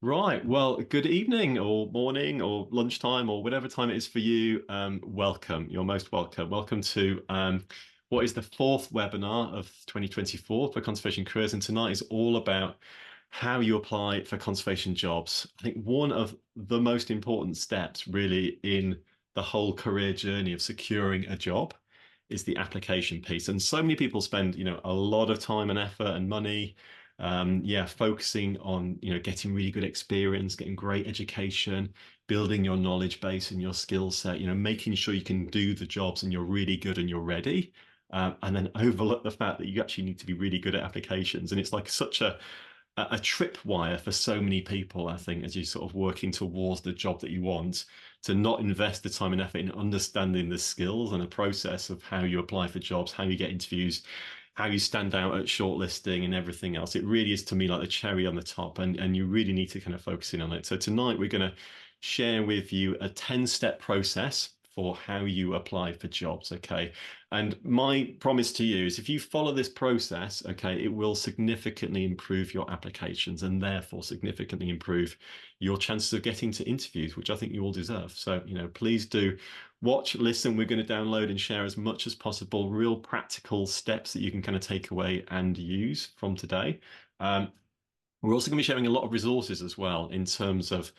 Right. Well, good evening or morning or lunchtime or whatever time it is for you. Welcome. You're most welcome. Welcome to what is the fourth webinar of 2024 for conservation careers. And tonight is all about how you apply for conservation jobs. I think one of the most important steps really in the whole career journey of securing a job is the application piece. And so many people spend, a lot of time and effort and money focusing on, getting really good experience, getting great education, building your knowledge base and your skill set, making sure you can do the jobs and you're really good and you're ready. And then overlook the fact that you actually need to be really good at applications. And it's like such a tripwire for so many people, I think, as you're sort of working towards the job that you want, to not invest the time and effort in understanding the skills and the process of how you apply for jobs, how you get interviews, how you stand out at shortlisting and everything else. It really is to me like the cherry on the top, and you really need to kind of focus in on it. So tonight we're going to share with you a 10-step process for how you apply for jobs, okay? And my promise to you is if you follow this process, okay, it will significantly improve your applications and therefore significantly improve your chances of getting to interviews, which I think you all deserve. So, please do watch, listen. We're going to download and share as much as possible, real practical steps that you can kind of take away and use from today. We're also going to be sharing a lot of resources as well in terms of,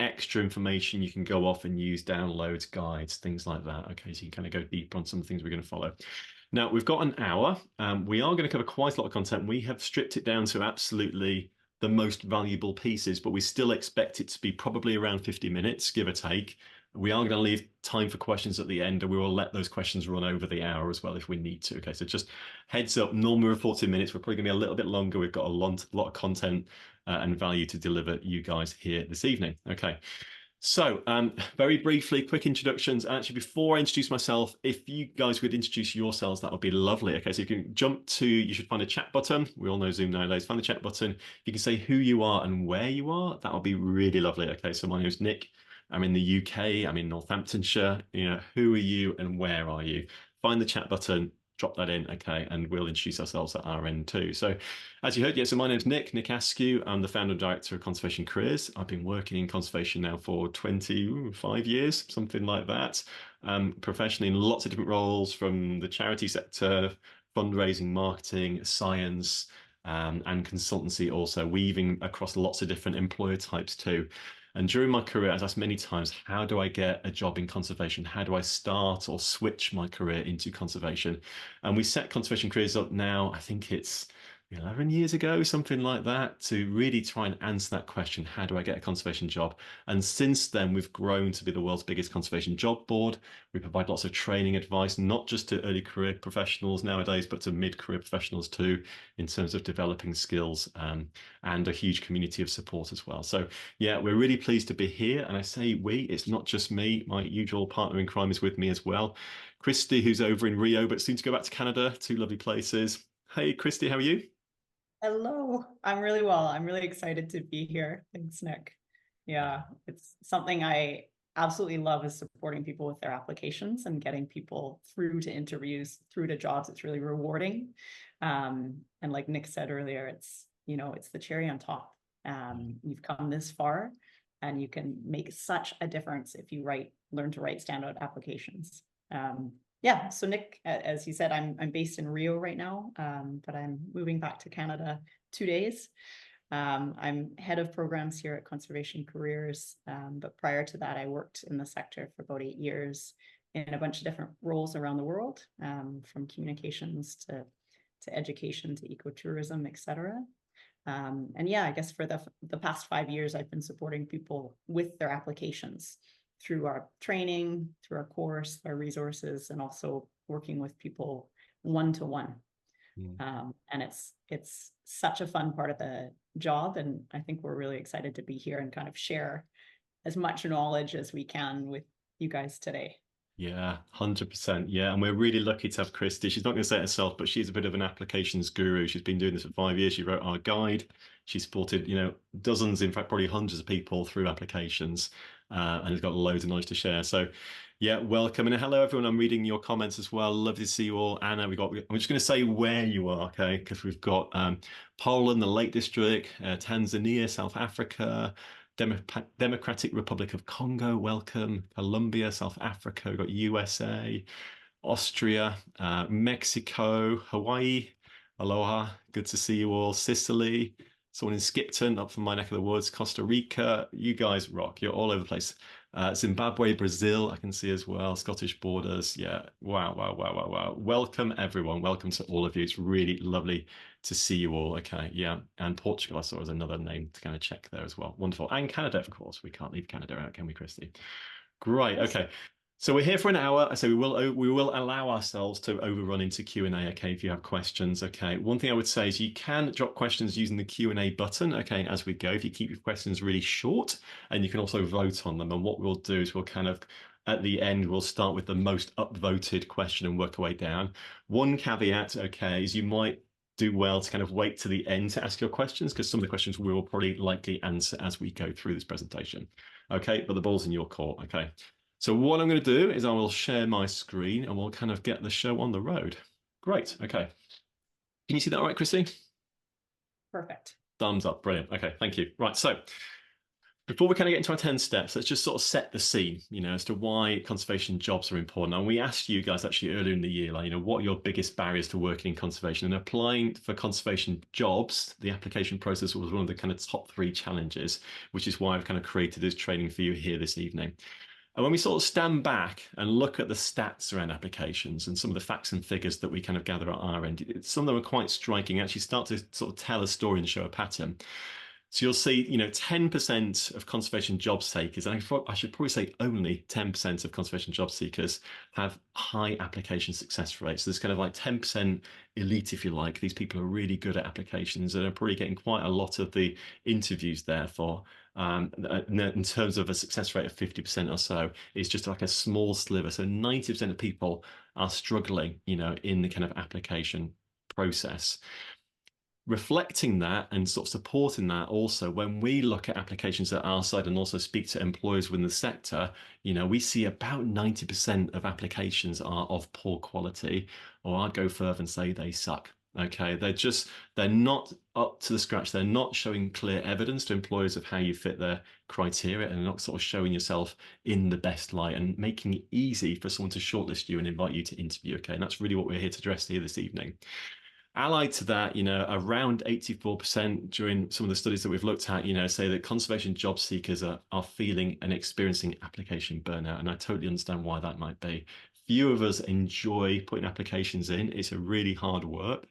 extra information you can go off and use, downloads, guides, things like that. Okay, so you can kind of go deeper on some things we're going to follow. Now, we've got an hour. We are going to cover quite a lot of content. We have stripped it down to absolutely the most valuable pieces, but we still expect it to be probably around 50 minutes, give or take. We are going to leave time for questions at the end, and we will let those questions run over the hour as well if we need to. Okay, so just heads up, normally we're 40 minutes. We're probably going to be a little bit longer. We've got a lot of content and value to deliver you guys here this evening. Okay, so very briefly, quick introductions. Actually, before I introduce myself, if you guys would introduce yourselves, that would be lovely. Okay, so you can jump to, you should find a chat button. We all know Zoom nowadays. Find the chat button. You can say who you are and where you are. That would be really lovely. Okay, so my name is Nick. I'm in the UK. I'm in Northamptonshire. Who are you and where are you? Find the chat button, drop that in, okay, and we'll introduce ourselves at our end too. So, as you heard, so my name's Nick Askew. I'm the founder and director of Conservation Careers. I've been working in conservation now for 25 years, something like that, professionally in lots of different roles, from the charity sector, fundraising, marketing, science, and consultancy, also weaving across lots of different employer types too. And during my career, I was asked many times, how do I get a job in conservation? How do I start or switch my career into conservation? And we set Conservation Careers up now, I think it's 11 years ago, something like that, to really try and answer that question, how do I get a conservation job? And since then, we've grown to be the world's biggest conservation job board. We provide lots of training advice, not just to early career professionals nowadays, but to mid-career professionals too, in terms of developing skills, and a huge community of support as well. So yeah, we're really pleased to be here. And I say we, it's not just me. My usual partner in crime is with me as well. Kristi, who's over in Rio, but soon to go back to Canada, two lovely places. Hey, Kristi, how are you? Hello, I'm really well. I'm really excited to be here. Thanks, Nick. Yeah, it's something I absolutely love, is supporting people with their applications and getting people through to interviews, through to jobs. It's really rewarding. And like Nick said earlier, it's the cherry on top. You've come this far and you can make such a difference if you learn to write standout applications. Yeah, so Nick, as he said, I'm based in Rio right now, but I'm moving back to Canada 2 days. I'm head of programs here at Conservation Careers, but prior to that, I worked in the sector for about 8 years in a bunch of different roles around the world, from communications to education to ecotourism, etc. And yeah, I guess for the past 5 years, I've been supporting people with their applications through our training, through our course, our resources, and also working with people one-to-one. And it's such a fun part of the job. And I think we're really excited to be here and kind of share as much knowledge as we can with you guys today. Yeah, 100%. Yeah, and we're really lucky to have Kristi. She's not going to say it herself, but she's a bit of an applications guru. She's been doing this for 5 years. She wrote our guide. She supported, dozens, in fact, probably hundreds of people through applications, and has got loads of knowledge to share. So Yeah, welcome. And hello, everyone. I'm reading your comments as well. Lovely to see you all. Anna, I'm just going to say where you are, okay? Because we've got Poland, the Lake District, Tanzania, South Africa, Democratic Republic of Congo, welcome. Colombia, South Africa, we've got USA, Austria, Mexico, Hawaii. Aloha. Good to see you all. Sicily, someone in Skipton, up from my neck of the woods, Costa Rica. You guys rock. You're all over the place. Zimbabwe, Brazil, I can see as well. Scottish borders. Yeah. Wow, wow, wow, wow, wow. Welcome, everyone. Welcome to all of you. It's really lovely to see you all. Okay. Yeah. And Portugal, I saw as another name to kind of check there as well. Wonderful. And Canada, of course. We can't leave Canada out, can we, Kristi? Great. Yes. Okay. So we're here for an hour. So we will allow ourselves to overrun into Q&A, okay, if you have questions. Okay. One thing I would say is you can drop questions using the Q&A button, okay, as we go, if you keep your questions really short, and you can also vote on them. And what we'll do is we'll kind of at the end, we'll start with the most upvoted question and work our way down. One caveat, okay, is you might do well to kind of wait to the end to ask your questions, because some of the questions we will probably likely answer as we go through this presentation. Okay, but the ball's in your court. Okay. So what I'm going to do is I will share my screen and we'll kind of get the show on the road. Great. Okay. Can you see that all right, Kristi? Perfect. Thumbs up. Brilliant. Okay. Thank you. Right. So before we kind of get into our 10 steps, let's just sort of set the scene, as to why conservation jobs are important. And we asked you guys actually earlier in the year, like, what are your biggest barriers to working in conservation? And applying for conservation jobs, the application process was one of the kind of top 3 challenges, which is why I've kind of created this training for you here this evening. And when we sort of stand back and look at the stats around applications and some of the facts and figures that we kind of gather at our end, some of them are quite striking, actually start to sort of tell a story and show a pattern. So you'll see, 10% of conservation job seekers, and I should probably say only 10% of conservation job seekers have high application success rates. So there's kind of like 10% elite, if you like. These people are really good at applications and are probably getting quite a lot of the interviews, therefore. In terms of a success rate of 50% or so, it's just like a small sliver. So 90% of people are struggling, in the kind of application process. Reflecting that and sort of supporting that also, when we look at applications at our side and also speak to employers within the sector, we see about 90% of applications are of poor quality, or I'd go further and say they suck. Okay, they're not up to the scratch. They're not showing clear evidence to employers of how you fit their criteria, and not sort of showing yourself in the best light and making it easy for someone to shortlist you and invite you to interview. Okay, and that's really what we're here to address here this evening. Allied to that, around 84% during some of the studies that we've looked at, say that conservation job seekers are feeling and experiencing application burnout. And I totally understand why that might be. Few of us enjoy putting applications in. It's a really hard work.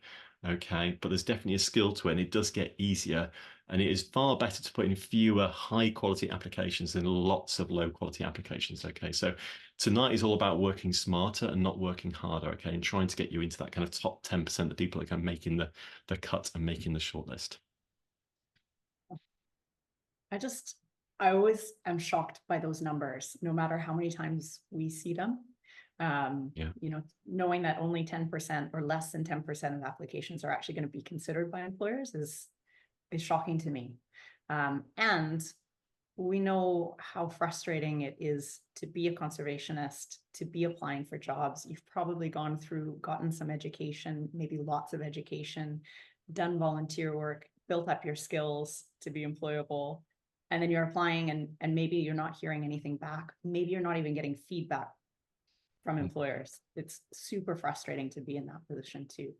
Okay. But there's definitely a skill to it, and it does get easier. And it is far better to put in fewer high quality applications than lots of low quality applications. Okay. So tonight is all about working smarter and not working harder. Okay. And trying to get you into that kind of top 10% of people that are making the cut and making the shortlist. I always am shocked by those numbers, no matter how many times we see them. Yeah. Knowing that only 10% or less than 10% of applications are actually going to be considered by employers is shocking to me. And we know how frustrating it is to be a conservationist, to be applying for jobs. You've probably gotten some education, maybe lots of education, done volunteer work, built up your skills to be employable. And then you're applying and maybe you're not hearing anything back. Maybe you're not even getting feedback from employers. It's super frustrating to be in that position too.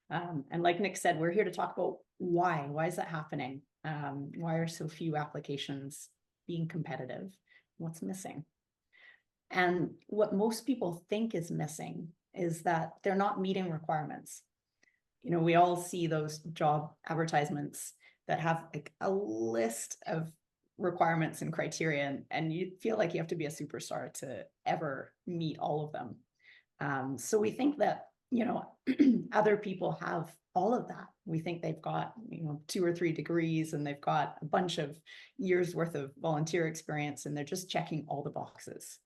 And like Nick said, we're here to talk about why. Why is that happening? Why are so few applications being competitive? What's missing? And what most people think is missing is that they're not meeting requirements. We all see those job advertisements that have like a list of requirements and criteria, and you feel like you have to be a superstar to ever meet all of them. So we think that other people have all of that. We think they've got 2 or 3 degrees and they've got a bunch of years worth of volunteer experience, and they're just checking all the boxes.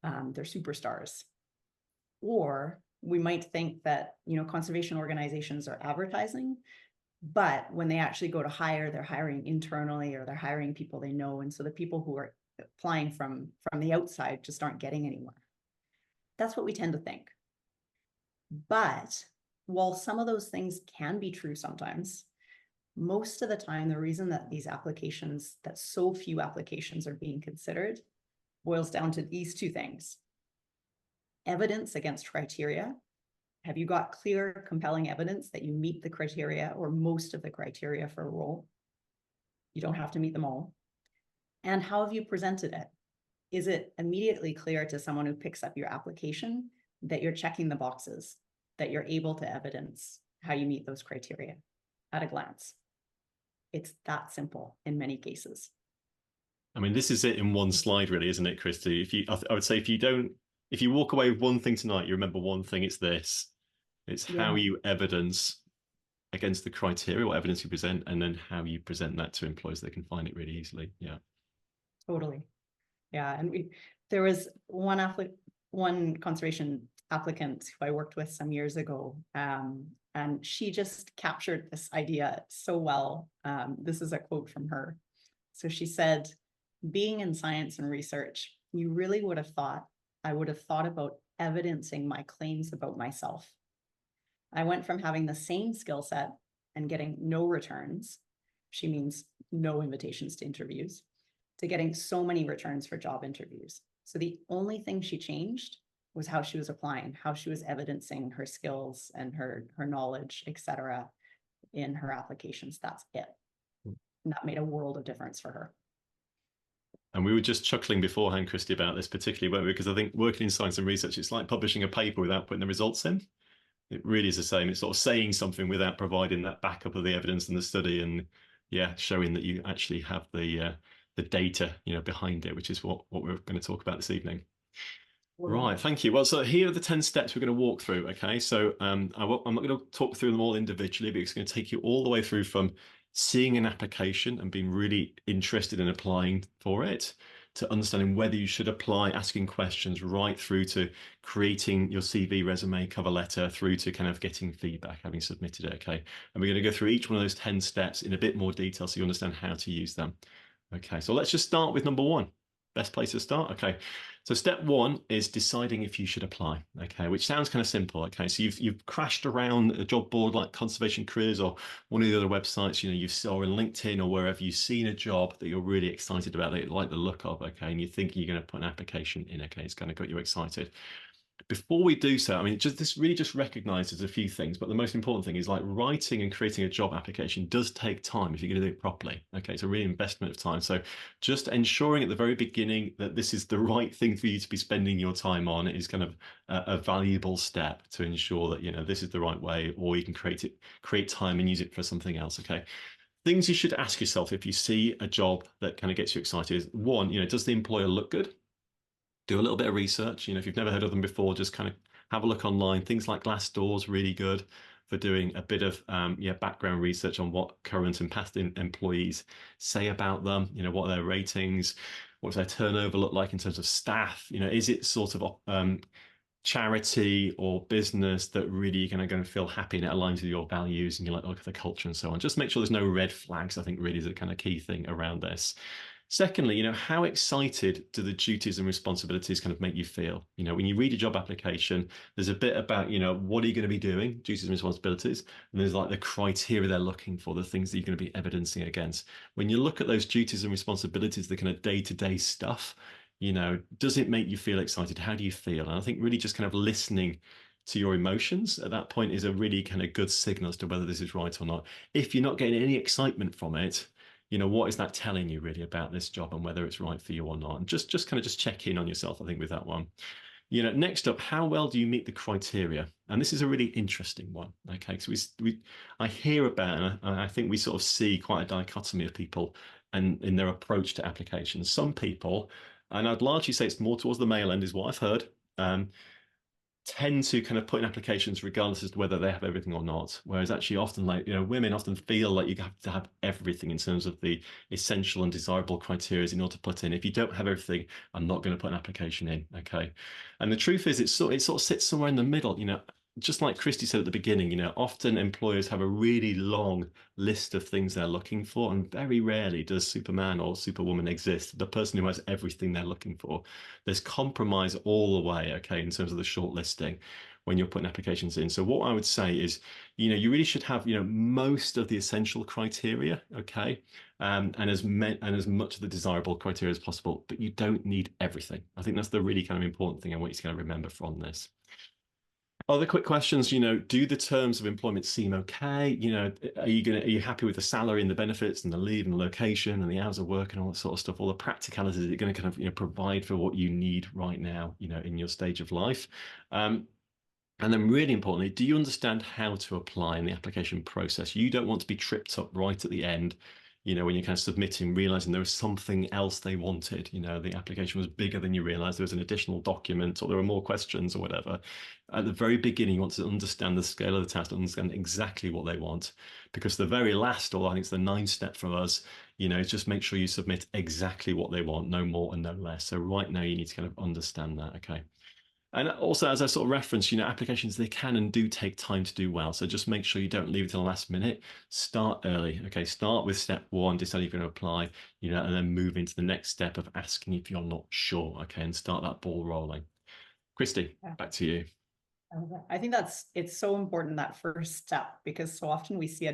They're superstars. Or we might think that conservation organizations are advertising, but when they actually go to hire, they're hiring internally, or they're hiring people they know. And so the people who are applying from the outside just aren't getting anywhere. That's what we tend to think. But while some of those things can be true sometimes, most of the time, the reason that these applications, that so few applications are being considered, boils down to these two things. Evidence against criteria. Have you got clear, compelling evidence that you meet the criteria or most of the criteria for a role? You don't have to meet them all. And how have you presented it? Is it immediately clear to someone who picks up your application that you're checking the boxes, that you're able to evidence how you meet those criteria at a glance? It's that simple in many cases. I mean, this is it in one slide, really, isn't it, Kristi? I would say if you walk away with one thing tonight, you remember one thing, it's this. It's how you evidence against the criteria, what evidence you present, and then how you present that to employers. They can find it really easily. Yeah. Totally. Yeah. And there was one conservation applicant who I worked with some years ago, and she just captured this idea so well. This is a quote from her. So she said, being in science and research, you really would have thought I would have thought about evidencing my claims about myself. I went from having the same skill set and getting no returns, she means no invitations to interviews, to getting so many returns for job interviews. So the only thing she changed was how she was applying, how she was evidencing her skills and her knowledge, etc., in her applications. That's it. And that made a world of difference for her. And we were just chuckling beforehand, Kristi, about this particularly, weren't we? Because I think working in science and research, it's like publishing a paper without putting the results in. It really is the same. It's sort of saying something without providing that backup of the evidence and the study, and showing that you actually have the data, behind it, which is what we're going to talk about this evening. Right, thank you. Well, so here are the 10 steps we're going to walk through. Okay, so I'm not going to talk through them all individually, but it's going to take you all the way through from seeing an application and being really interested in applying for it, to understanding whether you should apply, asking questions, right through to creating your CV, resume, cover letter, through to kind of getting feedback, having submitted it. Okay, and we're going to go through each one of those 10 steps in a bit more detail so you understand how to use them. Okay, so let's just start with number one. Best place to start. Okay, so step one is deciding if you should apply. Okay, which sounds kind of simple. Okay, so you've crashed around a job board like Conservation Careers or one of the other websites, you saw in LinkedIn or wherever, you've seen a job that you're really excited about, that you like the look of. Okay, and you think you're going to put an application in. Okay, it's kind of got you excited. Before we do so, I mean, this really just recognizes a few things, but the most important thing is, like, writing and creating a job application does take time if you're going to do it properly. Okay, it's a real investment of time. So just ensuring at the very beginning that this is the right thing for you to be spending your time on is kind of a valuable step to ensure that, this is the right way, or you can create time and use it for something else. Okay. Things you should ask yourself if you see a job that kind of gets you excited is, one, does the employer look good? Do a little bit of research. If you've never heard of them before, just kind of have a look online. Things like Glassdoor's really good for doing a bit of background research on what current and past employees say about them. What are their ratings? What does their turnover look like in terms of staff? Is it sort of charity or business that really you're going to feel happy and it aligns with your values, and you like the look of the culture and so on? Just make sure there's no red flags, I think, really is a kind of key thing around this. Secondly, how excited do the duties and responsibilities kind of make you feel? When you read a job application, there's a bit about, what are you going to be doing, duties and responsibilities, and there's like the criteria they're looking for, the things that you're going to be evidencing against. When you look at those duties and responsibilities, the kind of day-to-day stuff, does it make you feel excited? How do you feel? And I think really just kind of listening to your emotions at that point is a really kind of good signal as to whether this is right or not. If you're not getting any excitement from it, what is that telling you really about this job and whether it's right for you or not? And just check in on yourself, I think, with that one. Next up, how well do you meet the criteria? And this is a really interesting one. Okay, so I hear about, and I think we sort of see quite a dichotomy of people and in their approach to applications. Some people, and I'd largely say it's more towards the male end, is what I've heard, tend to kind of put in applications regardless as to whether they have everything or not. Whereas actually often, like, women often feel like you have to have everything in terms of the essential and desirable criteria in order to put in. If you don't have everything, I'm not going to put an application in. Okay. And the truth is, it sort of sits somewhere in the middle. just like Kristi said at the beginning, often employers have a really long list of things they're looking for, and very rarely does Superman or Superwoman exist, the person who has everything they're looking for. There's compromise all the way, okay, in terms of the shortlisting when you're putting applications in. So what I would say is, you really should have, most of the essential criteria, okay, and as much of the desirable criteria as possible, but you don't need everything. I think that's the really kind of important thing I want you to kind of remember from this. Other quick questions, do the terms of employment seem okay? Are you happy with the salary and the benefits and the leave and the location and the hours of work and all that sort of stuff? All the practicalities that are going to kind of, provide for what you need right now, in your stage of life. And then really importantly, do you understand how to apply in the application process? You don't want to be tripped up right at the end, when you're kind of submitting, realizing there was something else they wanted. The application was bigger than you realized. There was an additional document or there were more questions or whatever. At the very beginning, you want to understand the scale of the task, understand exactly what they want. Because the very last, or I think it's the 9th step for us, is just make sure you submit exactly what they want, no more and no less. So right now you need to kind of understand that, okay? And also, as I sort of referenced, applications, they can and do take time to do well. So just make sure you don't leave it to the last minute. Start early. Okay, start with step one, decide you're going to apply, and then move into the next step of asking if you're not sure. Okay, and start that ball rolling. Kristi, Yeah. back to you. I think it's so important, that first step, because so often we see a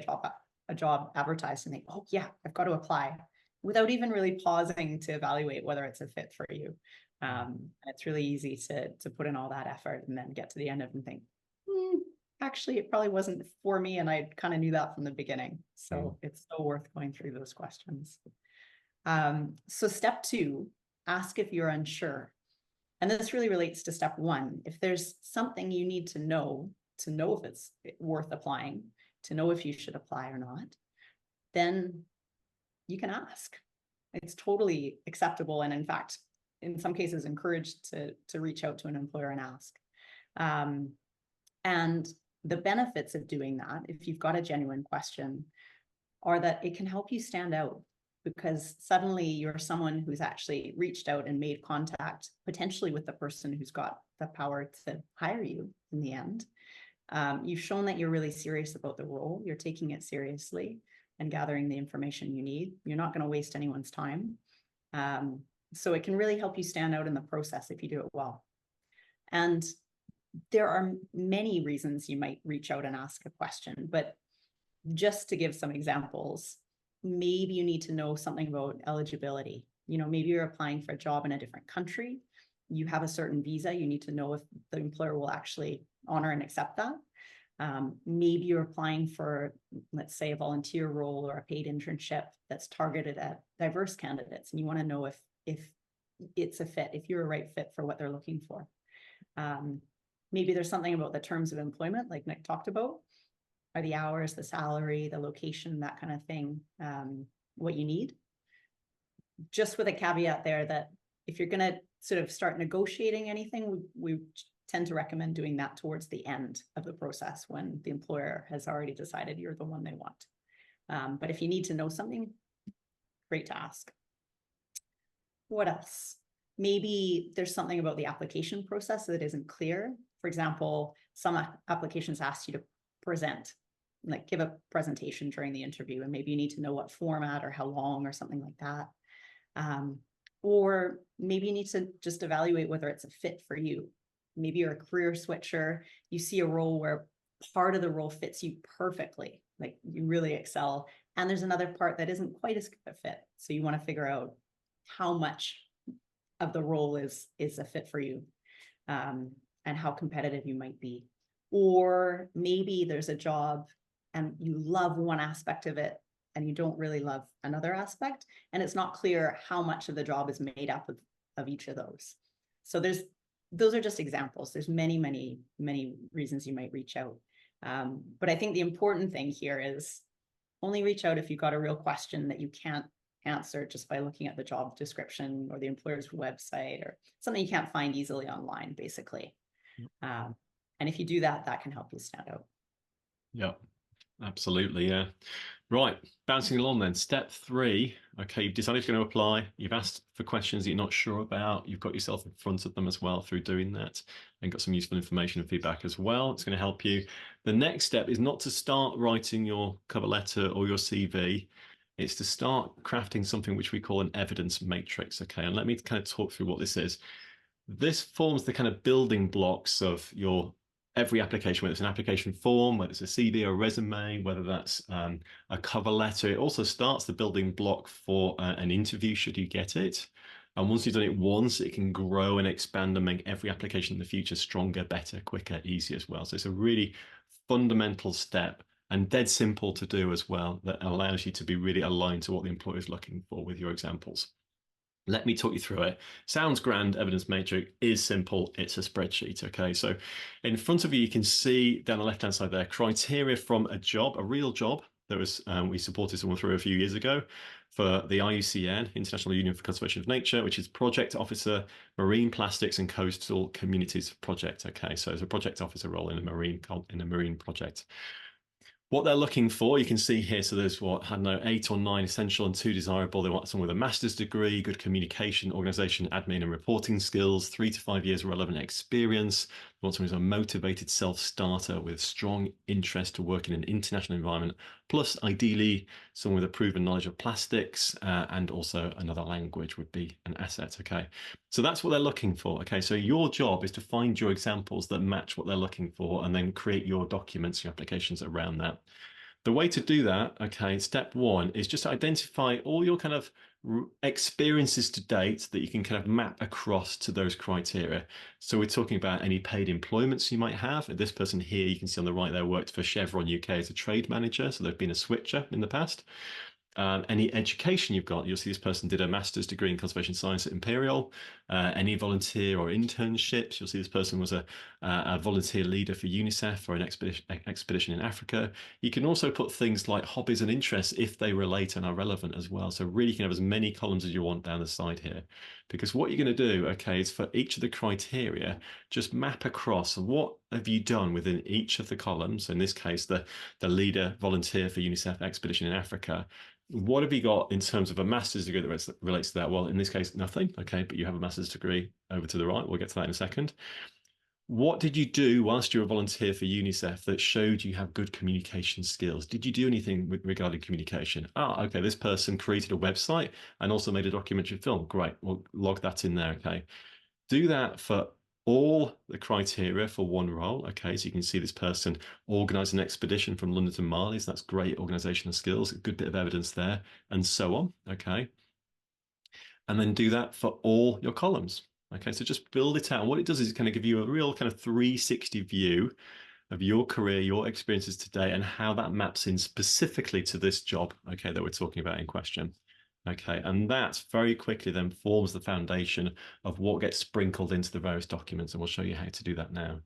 job advertised and think, oh yeah, I've got to apply, without even really pausing to evaluate whether it's a fit for you. It's really easy to put in all that effort and then get to the end of it and think, actually, it probably wasn't for me, and I kind of knew that from the beginning. So it's so worth going through those questions. So step 2, ask if you're unsure. And this really relates to step 1. If there's something you need to know if it's worth applying, to know if you should apply or not, then you can ask. It's totally acceptable, and in fact, in some cases, encouraged to reach out to an employer and ask. And the benefits of doing that, if you've got a genuine question, are that it can help you stand out, because suddenly you're someone who's actually reached out and made contact, potentially with the person who's got the power to hire you in the end. You've shown that you're really serious about the role. You're taking it seriously and gathering the information you need. You're not going to waste anyone's time. So it can really help you stand out in the process if you do it well. And there are many reasons you might reach out and ask a question, but just to give some examples, maybe you need to know something about eligibility. Maybe you're applying for a job in a different country. You have a certain visa. You need to know if the employer will actually honor and accept that. Maybe you're applying for, let's say, a volunteer role or a paid internship that's targeted at diverse candidates, and you want to know if it's a fit, if you're a right fit for what they're looking for. Maybe there's something about the terms of employment, like Nick talked about. Are the hours, the salary, the location, that kind of thing, what you need? Just with a caveat there that if you're going to sort of start negotiating anything, we tend to recommend doing that towards the end of the process, when the employer has already decided you're the one they want. But if you need to know something, great to ask. What else? Maybe there's something about the application process that isn't clear. For example, some applications ask you to present, like give a presentation during the interview, and maybe you need to know what format or how long or something like that. Or maybe you need to just evaluate whether it's a fit for you. Maybe you're a career switcher, you see a role where part of the role fits you perfectly, like you really excel, and there's another part that isn't quite as good a fit. So you want to figure out how much of the role is a fit for you, and how competitive you might be. Or maybe there's a job and you love one aspect of it and you don't really love another aspect, and it's not clear how much of the job is made up of each of those. So those are just examples. There's many, many, many reasons you might reach out. But I think the important thing here is only reach out if you've got a real question that you can't answer just by looking at the job description or the employer's website, or something you can't find easily online, basically. And if you do that, that can help you stand out. Yeah. Absolutely, yeah. Right, bouncing along then. Step three. Okay, you've decided you're going to apply. You've asked for questions that you're not sure about. You've got yourself in front of them as well through doing that and got some useful information and feedback as well. It's going to help you. The next step is not to start writing your cover letter or your CV. It's to start crafting something which we call an evidence matrix. Okay, and let me kind of talk through what this is. This forms the kind of building blocks of your every application, whether it's an application form, whether it's a CV or a resume, whether that's a cover letter. It also starts the building block for an interview, should you get it. And once you've done it once, it can grow and expand and make every application in the future stronger, better, quicker, easier as well. So it's a really fundamental step and dead simple to do as well that allows you to be really aligned to what the employer is looking for with your examples. Let me talk you through it. Sounds grand, evidence matrix is simple. It's a spreadsheet. Okay, so in front of you, you can see down the left-hand side there, criteria from a job, a real job that was we supported someone through a few years ago for the IUCN, International Union for Conservation of Nature, which is Project Officer, Marine Plastics and Coastal Communities Project. Okay, so it's a project officer role in a marine project. What they're looking for, you can see here. So there's what, I don't know, 8 or 9 essential and 2 desirable. They want someone with a master's degree, good communication, organization, admin, and reporting skills, 3 to 5 years relevant experience. They want someone who's a motivated self-starter with strong interest to work in an international environment, plus ideally someone with a proven knowledge of plastics, and also another language would be an asset. Okay, so that's what they're looking for. Okay, so your job is to find your examples that match what they're looking for and then create your documents, your applications around that. The way to do that, okay, step one is just identify all your kind of experiences to date that you can kind of map across to those criteria. So we're talking about any paid employments you might have. This person here, you can see on the right there, worked for Chevron UK as a trade manager. So they've been a switcher in the past. Any education you've got, you'll see this person did a master's degree in conservation science at Imperial. Any volunteer or internships, you'll see this person was a volunteer leader for UNICEF for an expedition in Africa. You can also put things like hobbies and interests if they relate and are relevant as well. So really you can have as many columns as you want down the side here. Because what you're going to do, okay, is for each of the criteria, just map across what have you done within each of the columns. In this case, the leader volunteer for UNICEF expedition in Africa. What have you got in terms of a master's degree that relates to that? Well, in this case, nothing. Okay, but you have a master's degree over to the right. We'll get to that in a second. What did you do whilst you were a volunteer for UNICEF that showed you have good communication skills? Did you do anything regarding communication? Okay, this person created a website and also made a documentary film. Great, we'll log that in there. Okay, do that for all the criteria for one role. Okay, so you can see this person organized an expedition from London to Mali. So that's great organizational skills, a good bit of evidence there, and so on. Okay, and then do that for all your columns. Okay, so just build it out. What it does is kind of give you a real kind of 360 view of your career, your experiences today, and how that maps in specifically to this job, okay, that we're talking about in question. Okay, and that very quickly then forms the foundation of what gets sprinkled into the various documents, and we'll show you how to do that now.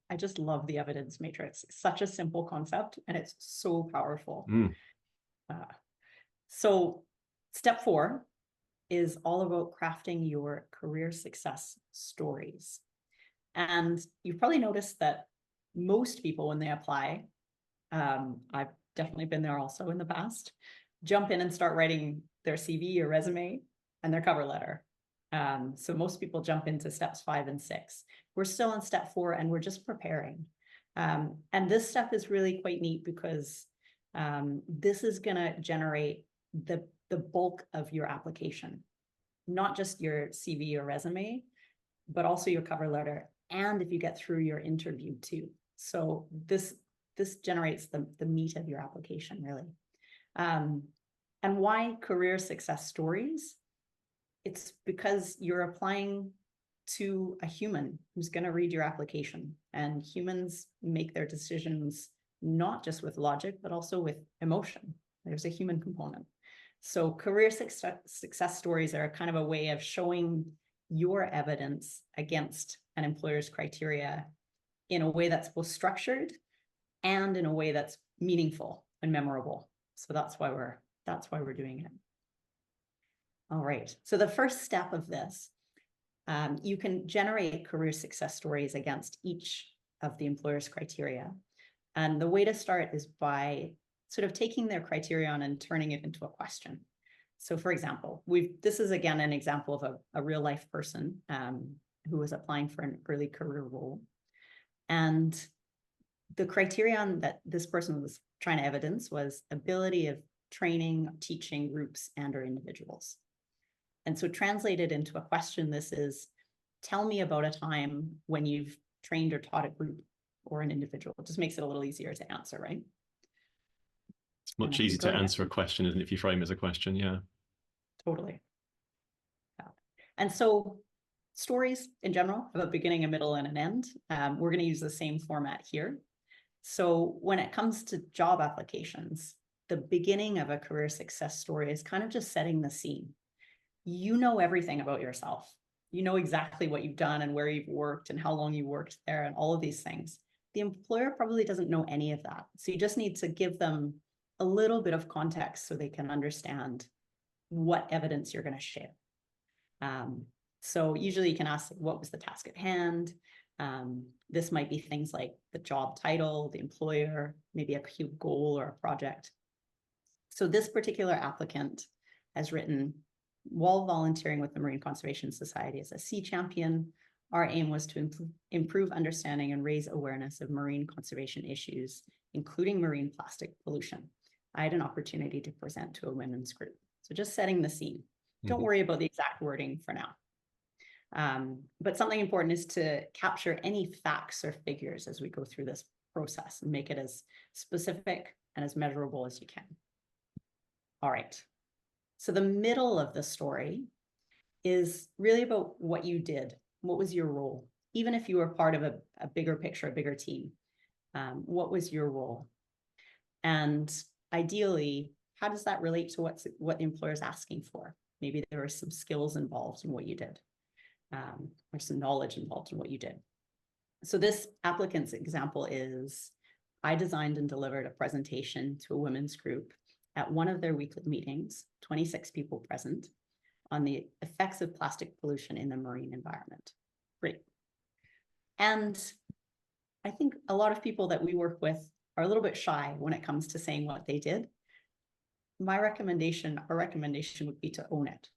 I just love the evidence matrix. It's such a simple concept and it's so powerful. So step 4 is all about crafting your career success stories. And you've probably noticed that most people, when they apply, I've definitely been there also in the past, jump in and start writing their CV or resume and their cover letter. So most people jump into steps 5 and 6. We're still in step 4 and we're just preparing. And this step is really quite neat because this is going to generate the bulk of your application, not just your CV or resume, but also your cover letter. And if you get through your interview too. So this generates the meat of your application, really. And why career success stories? It's because you're applying to a human who's going to read your application, and humans make their decisions not just with logic, but also with emotion. There's a human component. So career success stories are kind of a way of showing your evidence against an employer's criteria in a way that's both structured and in a way that's meaningful and memorable. So that's why we're doing it. All right. So the first step of this, you can generate career success stories against each of the employer's criteria. And the way to start is by sort of taking their criterion and turning it into a question. So for example, this is again an example of a real life person who was applying for an early career role. And the criterion that this person was trying to evidence was ability of training, teaching groups and or individuals. And so translated into a question, this is, tell me about a time when you've trained or taught a group or an individual. It just makes it a little easier to answer, right? It's much easier to answer a question, isn't it, if you frame it as a question? Yeah. Totally. Yeah. And so stories in general have a beginning, a middle, and an end. We're going to use the same format here. So when it comes to job applications, the beginning of a career success story is kind of just setting the scene. You know everything about yourself. You know exactly what you've done and where you've worked and how long you worked there and all of these things. The employer probably doesn't know any of that. So you just need to give them a little bit of context so they can understand what evidence you're going to share. So usually you can ask, what was the task at hand? This might be things like the job title, the employer, maybe a key goal or a project. So this particular applicant has written, while volunteering with the Marine Conservation Society as a sea champion, our aim was to improve understanding and raise awareness of marine conservation issues, including marine plastic pollution. I had an opportunity to present to a women's group. So just setting the scene. Don't worry about the exact wording for now. But something important is to capture any facts or figures as we go through this process and make it as specific and as measurable as you can. All right. So the middle of the story is really about what you did. What was your role? Even if you were part of a bigger picture, a bigger team, what was your role? And ideally, how does that relate to what the employer is asking for? Maybe there were some skills involved in what you did, or some knowledge involved in what you did. So this applicant's example is, I designed and delivered a presentation to a women's group at one of their weekly meetings, 26 people present, on the effects of plastic pollution in the marine environment. Great. And I think a lot of people that we work with are a little bit shy when it comes to saying what they did. Our recommendation would be to own it.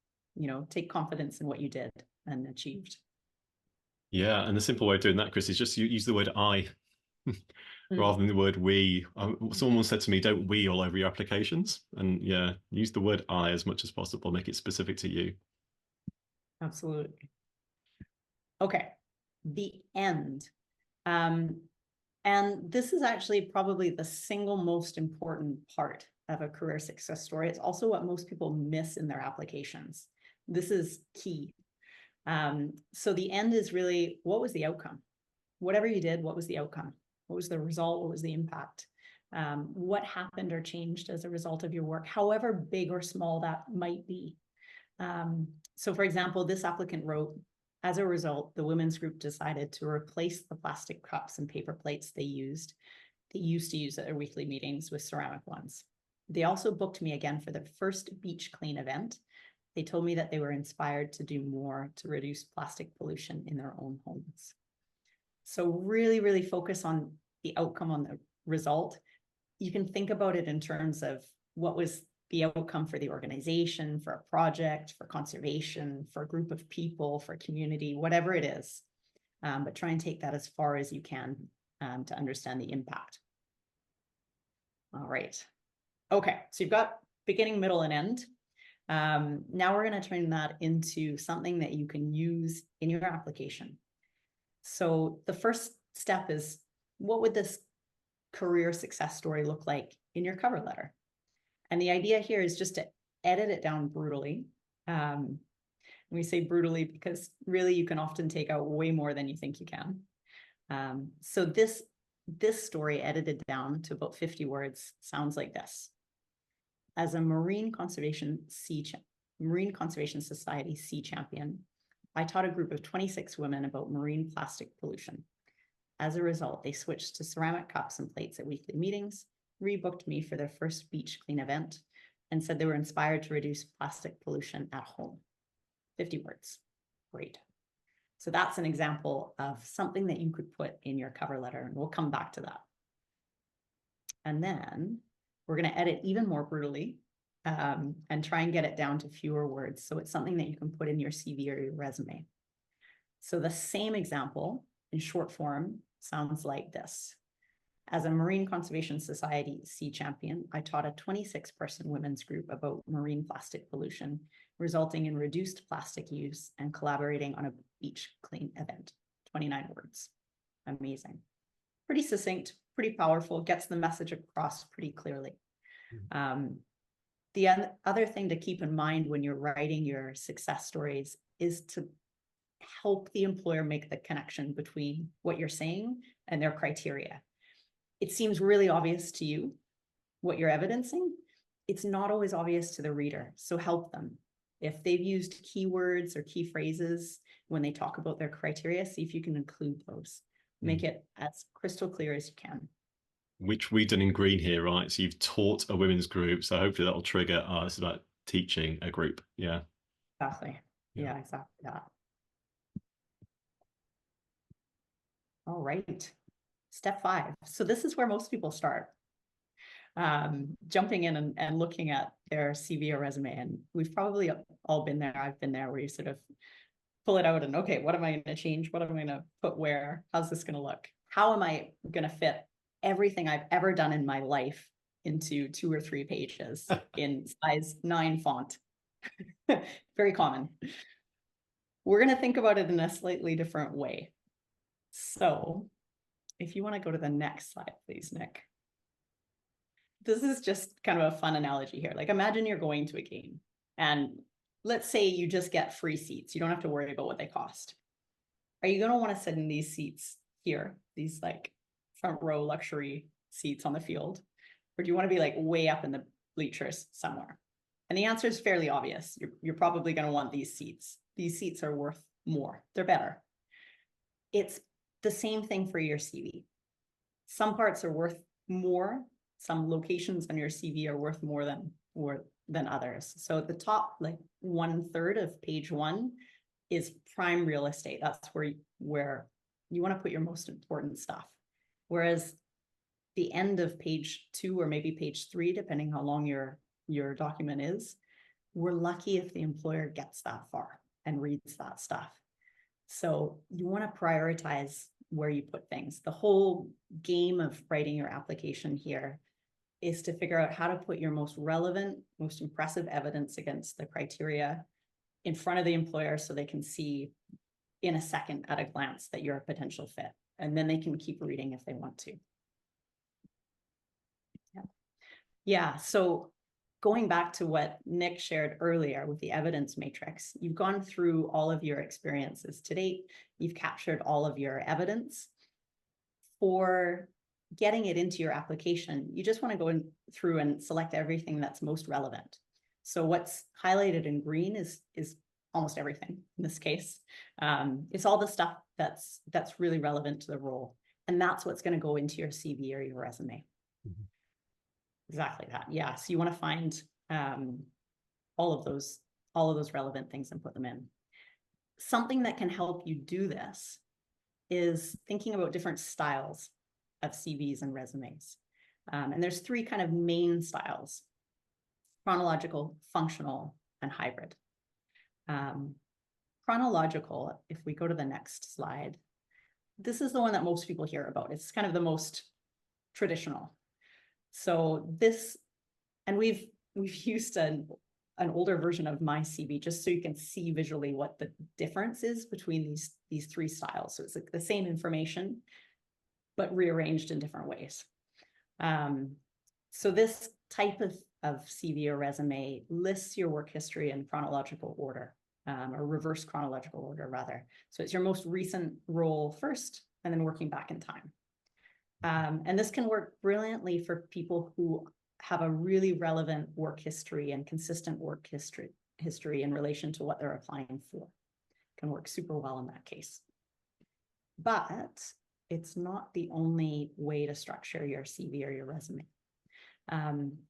Take confidence in what you did and achieved. Yeah, and the simple way of doing that, Chris, is just use the word I rather than the word we. Someone said to me, don't we all over your applications? And yeah, use the word I as much as possible, make it specific to you. Absolutely. Okay, the end. And this is actually probably the single most important part of a career success story. It's also what most people miss in their applications. This is key. So the end is really, what was the outcome? Whatever you did, what was the outcome? What was the result? What was the impact? What happened or changed as a result of your work, however big or small that might be? So for example, this applicant wrote, as a result, the women's group decided to replace the plastic cups and paper plates they used to use at their weekly meetings with ceramic ones. They also booked me again for their first beach clean event. They told me that they were inspired to do more to reduce plastic pollution in their own homes. So really, really focus on the outcome, on the result. You can think about it in terms of what was the outcome for the organization, for a project, for conservation, for a group of people, for a community, whatever it is. But try and take that as far as you can to understand the impact. All right. Okay, so you've got beginning, middle, and end. Now we're going to turn that into something that you can use in your application. So the first step is, what would this career success story look like in your cover letter? And the idea here is just to edit it down brutally. We say brutally because really you can often take out way more than you think you can. So this story edited down to about 50 words sounds like this. As a Marine Conservation Society sea champion, I taught a group of 26 women about marine plastic pollution. As a result, they switched to ceramic cups and plates at weekly meetings, rebooked me for their first beach clean event, and said they were inspired to reduce plastic pollution at home. 50 words. Great. So that's an example of something that you could put in your cover letter, and we'll come back to that. And then we're going to edit even more brutally and try and get it down to fewer words. So it's something that you can put in your CV or your resume. So the same example in short form sounds like this. As a Marine Conservation Society sea champion, I taught a 26-person women's group about marine plastic pollution, resulting in reduced plastic use and collaborating on a beach clean event. 29 words. Amazing. Pretty succinct, pretty powerful, gets the message across pretty clearly. The other thing to keep in mind when you're writing your success stories is to help the employer make the connection between what you're saying and their criteria. It seems really obvious to you what you're evidencing. It's not always obvious to the reader, so help them. If they've used keywords or key phrases when they talk about their criteria, see if you can include those. Make it as crystal clear as you can. Which we've done in green here, right? So you've taught a women's group, so hopefully that'll trigger, it's about teaching a group. Yeah. Exactly. Yeah, exactly that. All right. Step 5. So this is where most people start. Jumping in and looking at their CV or resume. And we've probably all been there. I've been there where you sort of pull it out and, okay, what am I going to change? What am I going to put where? How's this going to look? How am I going to fit everything I've ever done in my life into 2 or 3 pages in size 9 font? Very common. We're going to think about it in a slightly different way. So if you want to go to the next slide, please, Nick. This is just kind of a fun analogy here. Like, imagine you're going to a game and let's say you just get free seats. You don't have to worry about what they cost. Are you going to want to sit in these seats here, these like front row luxury seats on the field? Or do you want to be like way up in the bleachers somewhere? And the answer is fairly obvious. You're probably going to want these seats. These seats are worth more. They're better. It's the same thing for your CV. Some parts are worth more. Some locations on your CV are worth more than others. So at the top, like 1/3 of page 1 is prime real estate. That's where you want to put your most important stuff. Whereas the end of page 2 or maybe page 3, depending how long your document is, we're lucky if the employer gets that far and reads that stuff. So you want to prioritize where you put things. The whole game of writing your application here is to figure out how to put your most relevant, most impressive evidence against the criteria in front of the employer so they can see in a second at a glance that you're a potential fit. And then they can keep reading if they want to. Yeah, so going back to what Nick shared earlier with the evidence matrix, you've gone through all of your experiences to date. You've captured all of your evidence. For getting it into your application, you just want to go through and select everything that's most relevant. So what's highlighted in green is almost everything in this case. It's all the stuff that's really relevant to the role. And that's what's going to go into your CV or your resume. Mm-hmm. Exactly that. Yeah. So you want to find all of those relevant things and put them in. Something that can help you do this is thinking about different styles of CVs and resumes. And there's 3 kind of main styles: chronological, functional, and hybrid. Chronological, if we go to the next slide, this is the one that most people hear about. It's kind of the most traditional. So this, and we've used an older version of my CV just so you can see visually what the difference is between these 3 styles. So it's like the same information, but rearranged in different ways. So this type of CV or resume lists your work history in chronological order, or reverse chronological order rather. So it's your most recent role first, and then working back in time. And this can work brilliantly for people who have a really relevant work history and consistent work history in relation to what they're applying for. It can work super well in that case. But it's not the only way to structure your CV or your resume.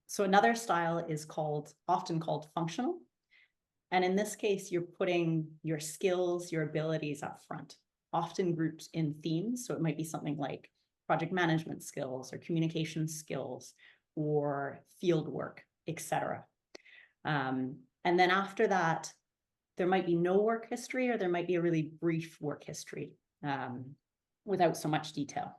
So another style is often called functional. And in this case, you're putting your skills, your abilities up front, often grouped in themes. So it might be something like project management skills or communication skills or field work, etc. And then after that, there might be no work history, or there might be a really brief work history without so much detail.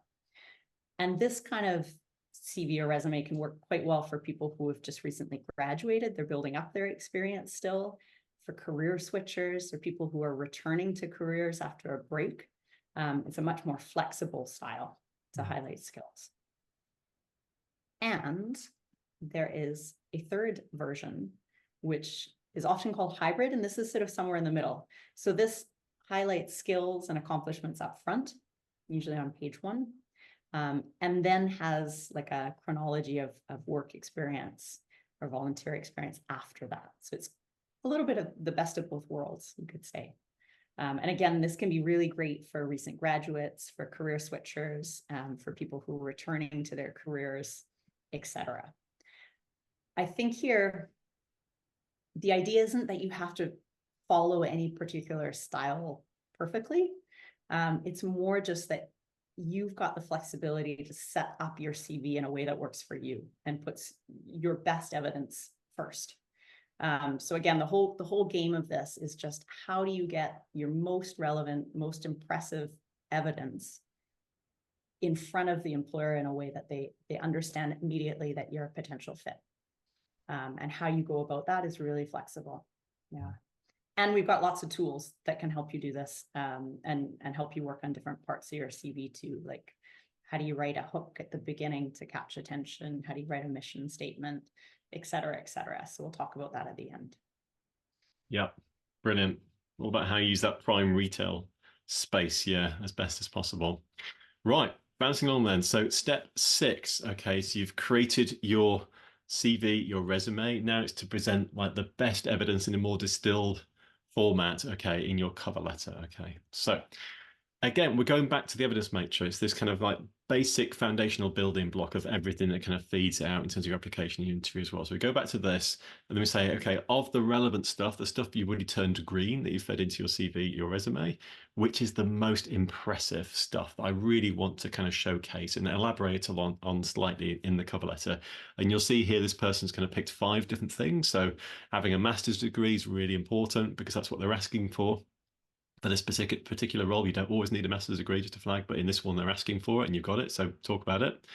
And this kind of CV or resume can work quite well for people who have just recently graduated. They're building up their experience still. For career switchers or people who are returning to careers after a break. It's a much more flexible style to highlight skills. And there is a third version, which is often called hybrid, and this is sort of somewhere in the middle. So this highlights skills and accomplishments up front, usually on page 1, and then has like a chronology of work experience or volunteer experience after that. So it's a little bit of the best of both worlds, you could say. And again, this can be really great for recent graduates, for career switchers, for people who are returning to their careers, etc. I think here, the idea isn't that you have to follow any particular style perfectly. It's more just that you've got the flexibility to set up your CV in a way that works for you and puts your best evidence first. So again, the whole game of this is just how do you get your most relevant, most impressive evidence in front of the employer in a way that they understand immediately that you're a potential fit. And how you go about that is really flexible. Yeah. And we've got lots of tools that can help you do this and help you work on different parts of your CV too. Like, how do you write a hook at the beginning to catch attention? How do you write a mission statement, et cetera, et cetera. So we'll talk about that at the end. Yeah, brilliant. All about how you use that prime retail space, yeah, as best as possible. Right, bouncing on then. So step 6, okay, so you've created your CV, your resume. Now it's to present like the best evidence in a more distilled format, okay, in your cover letter, okay. So again, we're going back to the evidence matrix, this kind of like basic foundational building block of everything that kind of feeds out in terms of your application and your interview as well. So we go back to this and then we say, okay, of the relevant stuff, the stuff you've already turned green that you fed into your CV, your resume, which is the most impressive stuff that I really want to kind of showcase and elaborate on slightly in the cover letter. And you'll see here, this person's kind of picked 5 different things. So having a master's degree is really important because that's what they're asking for. For this particular role, you don't always need a master's degree, just to flag, but in this one, they're asking for it and you've got it. So talk about it.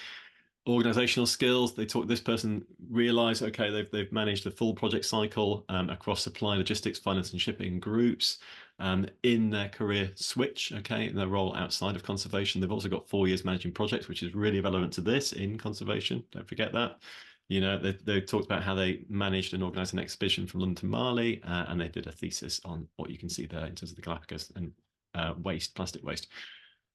Organizational skills, this person realized, okay, they've managed the full project cycle across supply, logistics, finance, and shipping groups in their career switch, okay, in their role outside of conservation. They've also got 4 years managing projects, which is really relevant to this in conservation. Don't forget that. You know, they talked about how they managed and organized an expedition from London to Mali, and they did a thesis on what you can see there in terms of the Galapagos and plastic waste.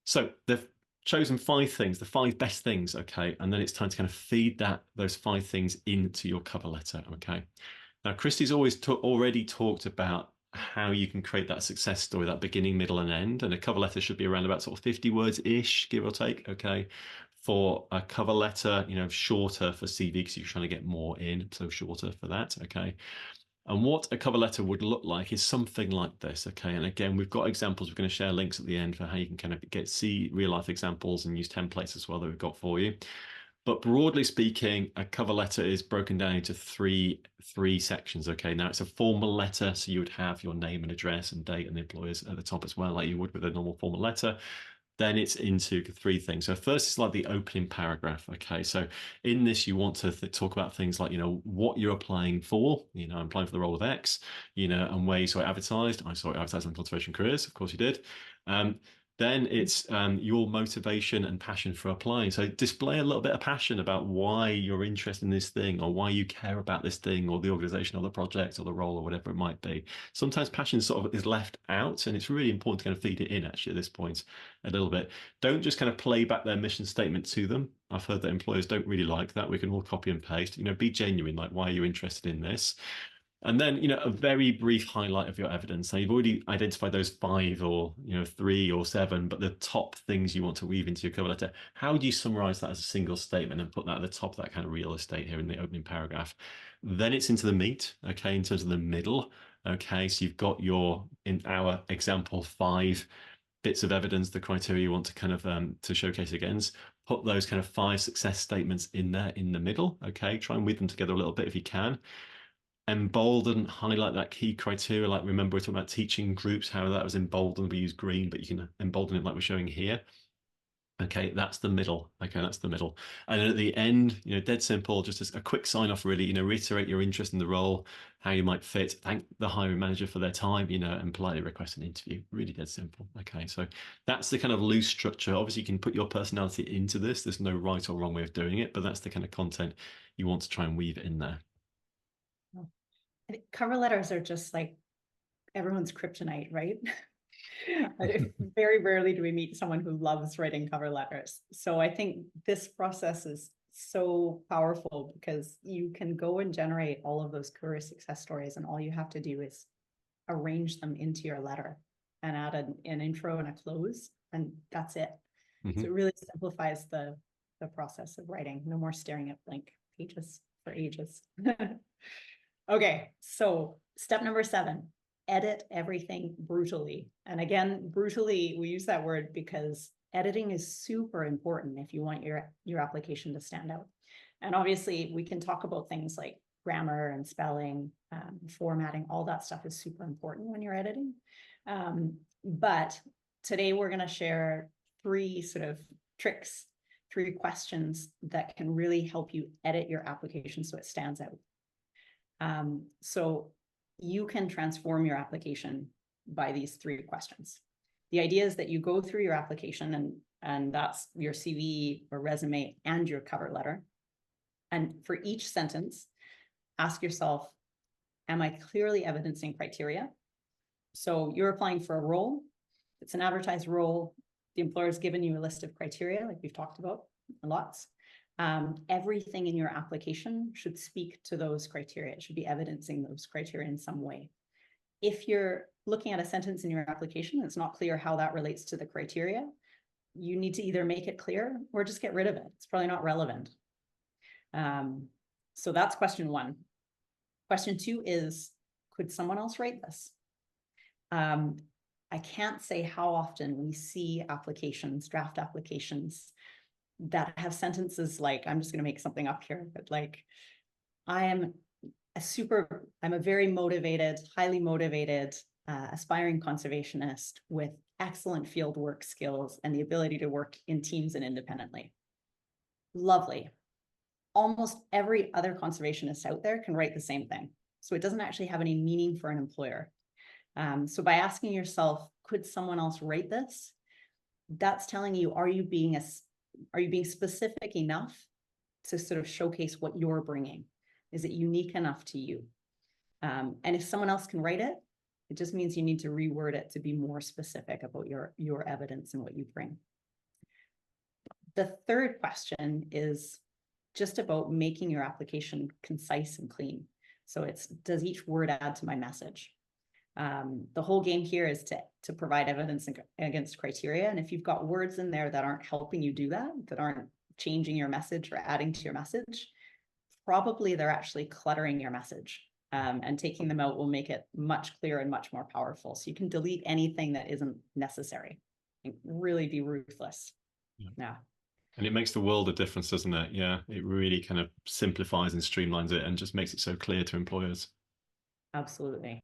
So they've chosen 5 things, the 5 best things, okay, and then it's time to kind of feed those 5 things into your cover letter, okay. Now, Kristi's already talked about how you can create that success story, that beginning, middle, and end, and a cover letter should be around about sort of 50 words-ish, give or take, okay. For a cover letter, you know, shorter for CV because you're trying to get more in, so shorter for that, okay. And what a cover letter would look like is something like this, okay? And again, we've got examples. We're going to share links at the end for how you can kind of see real-life examples and use templates as well that we've got for you. But broadly speaking, a cover letter is broken down into three sections, okay? Now, it's a formal letter, so you would have your name and address and date and the employers at the top as well, like you would with a normal formal letter. Then it's into 3 things. So first, it's like the opening paragraph. Okay, so in this, you want to talk about things like, you know, what you're applying for. You know, I'm applying for the role of X. You know, and where you saw it advertised. I saw it advertised on Conservation Careers. Of course, you did. Then it's your motivation and passion for applying. So display a little bit of passion about why you're interested in this thing or why you care about this thing or the organization or the project or the role or whatever it might be. Sometimes passion sort of is left out, and it's really important to kind of feed it in actually at this point a little bit. Don't just kind of play back their mission statement to them. I've heard that employers don't really like that. We can all copy and paste. You know, be genuine, like why are you interested in this? And then, you know, a very brief highlight of your evidence. Now, you've already identified those 5 or, you know, 3 or 7, but the top things you want to weave into your cover letter. How do you summarize that as a single statement and put that at the top of that kind of real estate here in the opening paragraph? Then it's into the meat, okay, in terms of the middle. Okay, so you've got in our example, 5 bits of evidence, the criteria you want to kind of to showcase against. Put those kind of 5 success statements in there in the middle. Okay, try and weave them together a little bit if you can. Embolden, highlight that key criteria. Like, remember, we're talking about teaching groups, how that was emboldened. We use green, but you can embolden it like we're showing here. Okay, that's the middle. Okay, that's the middle. And then at the end, dead simple, just a quick sign off, really, reiterate your interest in the role, how you might fit, thank the hiring manager for their time, and politely request an interview. Really dead simple. Okay, so that's the kind of loose structure. Obviously, you can put your personality into this. There's no right or wrong way of doing it, but that's the kind of content you want to try and weave in there. I think cover letters are just like everyone's kryptonite, right? Very rarely do we meet someone who loves writing cover letters. So I think this process is so powerful because you can go and generate all of those career success stories, and all you have to do is arrange them into your letter and add an intro and a close, and that's it. So it really simplifies the process of writing. No more staring at blank pages for ages. Okay, so step number 7, edit everything brutally. And again, brutally, we use that word because editing is super important if you want your application to stand out. And obviously, we can talk about things like grammar and spelling, formatting, all that stuff is super important when you're editing. But today we're going to share 3 sort of tricks, 3 questions that can really help you edit your application so it stands out. So you can transform your application by these 3 questions. The idea is that you go through your application, and that's your CV or resume and your cover letter. And for each sentence, ask yourself, am I clearly evidencing criteria? So you're applying for a role. It's an advertised role. The employer's given you a list of criteria, like we've talked about lots. Everything in your application should speak to those criteria. It should be evidencing those criteria in some way. If you're looking at a sentence in your application and it's not clear how that relates to the criteria, you need to either make it clear or just get rid of it. It's probably not relevant. So that's question 1. Question 2 is, could someone else write this? I can't say how often we see applications, draft applications, that have sentences like, I'm just going to make something up here, but like, I'm a very motivated, highly motivated, aspiring conservationist with excellent field work skills and the ability to work in teams and independently. Lovely. Almost every other conservationist out there can write the same thing. So it doesn't actually have any meaning for an employer. So by asking yourself, could someone else write this? That's telling you, are you being specific enough to sort of showcase what you're bringing? Is it unique enough to you? And if someone else can write it, it just means you need to reword it to be more specific about your evidence and what you bring. The third question is just about making your application concise and clean. So it's, does each word add to my message? The whole game here is to provide evidence against criteria. And if you've got words in there that aren't helping you do that, that aren't changing your message or adding to your message, probably they're actually cluttering your message. And taking them out will make it much clearer and much more powerful. So you can delete anything that isn't necessary and really be ruthless. Yeah. And it makes the world a difference, doesn't it? Yeah, it really kind of simplifies and streamlines it and just makes it so clear to employers. Absolutely.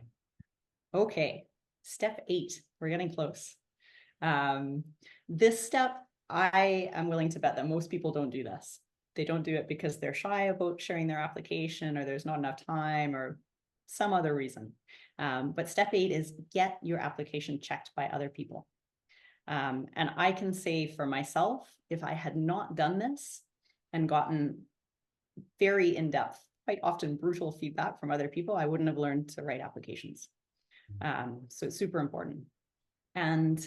Okay, step 8, we're getting close. This step, I am willing to bet that most people don't do this. They don't do it because they're shy about sharing their application, or there's not enough time, or some other reason. But step 8 is get your application checked by other people. And I can say for myself, if I had not done this and gotten very in-depth, quite often brutal feedback from other people, I wouldn't have learned to write applications. So it's super important. And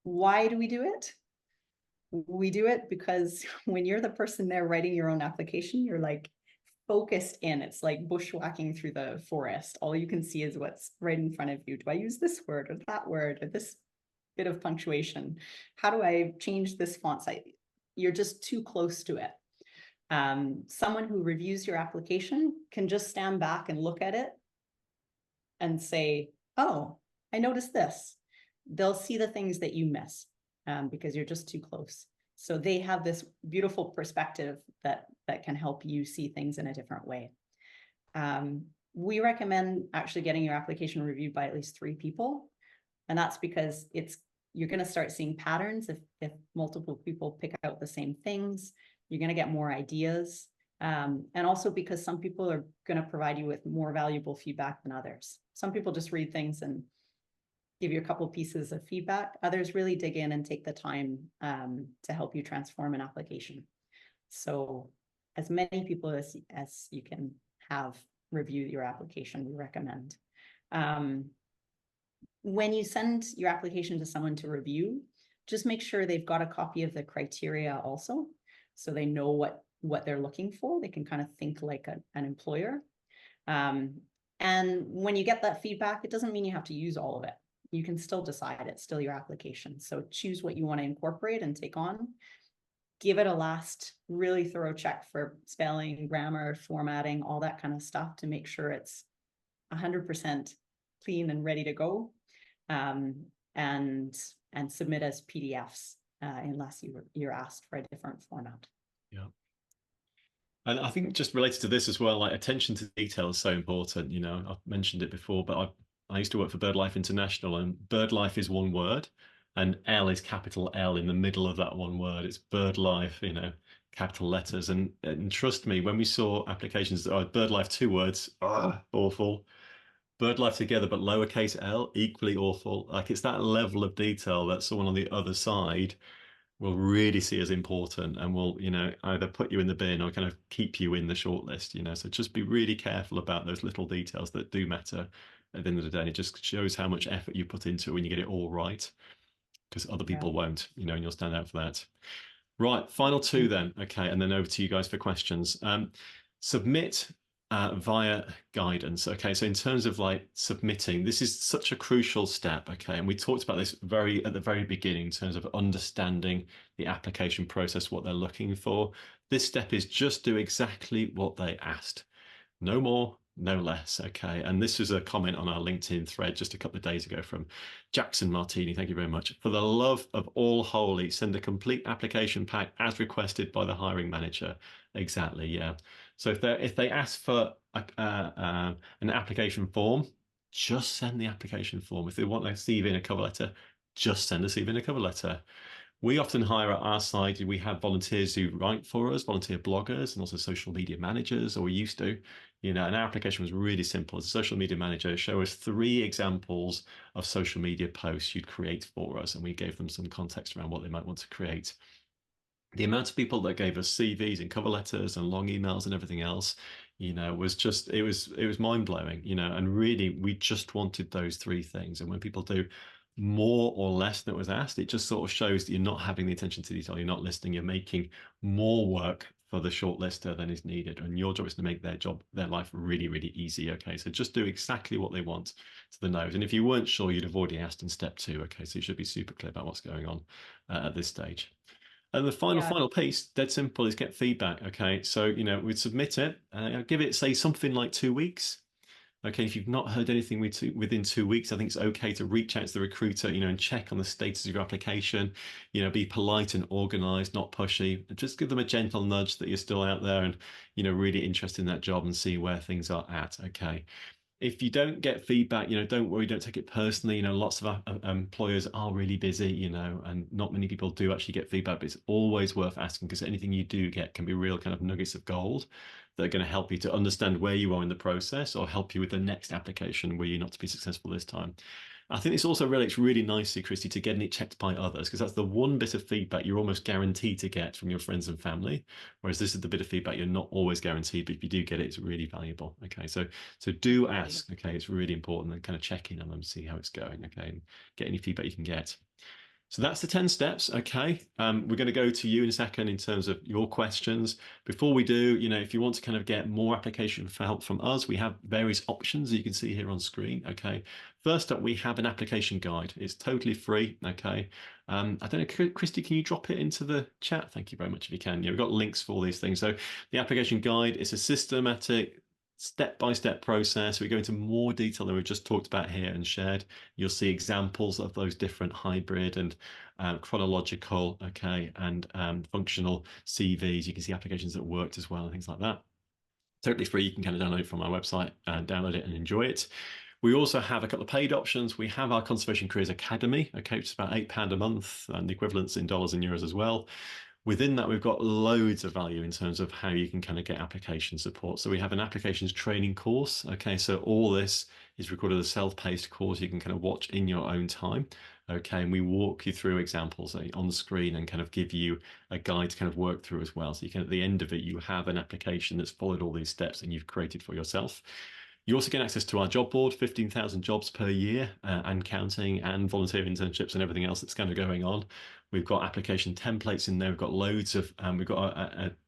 why do we do it? We do it because when you're the person there writing your own application, you're like focused in. It's like bushwhacking through the forest. All you can see is what's right in front of you. Do I use this word or that word or this bit of punctuation? How do I change this font size? You're just too close to it. Someone who reviews your application can just stand back and look at it and say, oh, I noticed this. they'll see the things that you miss because you're just too close. So they have this beautiful perspective that can help you see things in a different way. We recommend actually getting your application reviewed by at least 3 people. And that's because you're going to start seeing patterns if multiple people pick out the same things. You're going to get more ideas. And also because some people are going to provide you with more valuable feedback than others. Some people just read things and give you a couple pieces of feedback. Others really dig in and take the time to help you transform an application. So as many people as you can have review your application, we recommend. When you send your application to someone to review, just make sure they've got a copy of the criteria also, so they know what they're looking for. They can kind of think like an employer. And when you get that feedback, it doesn't mean you have to use all of it. You can still decide, it's still your application. So choose what you want to incorporate and take on. Give it a last really thorough check for spelling, grammar, formatting, all that kind of stuff to make sure it's 100% clean and ready to go. And submit as PDFs unless you're asked for a different format. Yeah. And I think just related to this as well, like attention to detail is so important. You know, I've mentioned it before, but I used to work for BirdLife International, and BirdLife is one word, and L is capital L in the middle of that one word. It's BirdLife, you know, capital letters. And trust me, when we saw applications that are BirdLife 2 words, awful. BirdLife together, but lowercase l, equally awful. Like it's that level of detail that someone on the other side will really see as important and will, you know, either put you in the bin or kind of keep you in the shortlist, you know. So just be really careful about those little details that do matter at the end of the day. And it just shows how much effort you put into it when you get it all right, because other people won't, you know, and you'll stand out for that. Right, final 2 then. Okay, and then over to you guys for questions. Submit via guidance. Okay, so in terms of like submitting, this is such a crucial step. Okay, and we talked about this at the very beginning in terms of understanding the application process, what they're looking for. This step is just do exactly what they asked. No more, no less. Okay. And this was a comment on our LinkedIn thread just a couple of days ago from Jackson Martini. Thank you very much. For the love of all holy, send a complete application pack as requested by the hiring manager. Exactly. Yeah. So if they ask for an application form, just send the application form. If they want a CV and a cover letter, just send a CV and a cover letter. We often hire at our side, we have volunteers who write for us, volunteer bloggers, and also social media managers, or we used to, you know, and our application was really simple. As a social media manager, show us 3 examples of social media posts you'd create for us, and we gave them some context around what they might want to create. The amount of people that gave us CVs and cover letters and long emails and everything else, you know, was just, it was mind blowing, you know, and really we just wanted those 3 things. And when people do more or less than was asked, it just sort of shows that you're not having the attention to detail, you're not listening, you're making more work for the shortlister than is needed. And your job is to make their life really, really easy. Okay, so just do exactly what they want to the nose. And if you weren't sure, you'd have already asked in step 2. Okay, so you should be super clear about what's going on at this stage. And the final piece, dead simple, is get feedback. Okay, so you know we'd submit it, give it say something like 2 weeks. Okay, if you've not heard anything within 2 weeks, I think it's okay to reach out to the recruiter, you know, and check on the status of your application. You know, be polite and organized, not pushy. Just give them a gentle nudge that you're still out there and, you know, really interested in that job and see where things are at. Okay. If you don't get feedback, you know, don't worry, don't take it personally. You know, lots of employers are really busy, you know, and not many people do actually get feedback, but it's always worth asking because anything you do get can be real kind of nuggets of gold that are going to help you to understand where you are in the process or help you with the next application where you're not to be successful this time. I think this also relates really nicely, Kristi, to getting it checked by others, because that's the one bit of feedback you're almost guaranteed to get from your friends and family, whereas this is the bit of feedback you're not always guaranteed, but if you do get it, it's really valuable. Okay, so do ask. Okay, it's really important, and kind of check in on them, see how it's going. Okay, and get any feedback you can get. So that's the 10 steps. Okay. We're going to go to you in a second in terms of your questions. Before we do, you know, if you want to kind of get more application for help from us, we have various options you can see here on screen. Okay. First up, we have an application guide. It's totally free. Okay. I don't know, Kristi, can you drop it into the chat? Thank you very much if you can. Yeah, we've got links for all these things. So the application guide is a systematic step-by-step process. We go into more detail than we've just talked about here and shared. You'll see examples of those different hybrid and chronological, okay, and functional CVs. You can see applications that worked as well and things like that. Totally free. You can kind of download it from our website and download it and enjoy it. We also have a couple of paid options. We have our Conservation Careers Academy, okay, which is about £8 a month, and the equivalents in dollars and euros as well. Within that, we've got loads of value in terms of how you can kind of get application support. So we have an applications training course. Okay, so all this is recorded as a self-paced course you can kind of watch in your own time. Okay, and we walk you through examples on the screen and kind of give you a guide to kind of work through as well. So you can, at the end of it, you have an application that's followed all these steps and you've created for yourself. You also get access to our job board, 15,000 jobs per year and counting, and volunteer internships and everything else that's kind of going on. We've got application templates in there. We've got loads of, we've got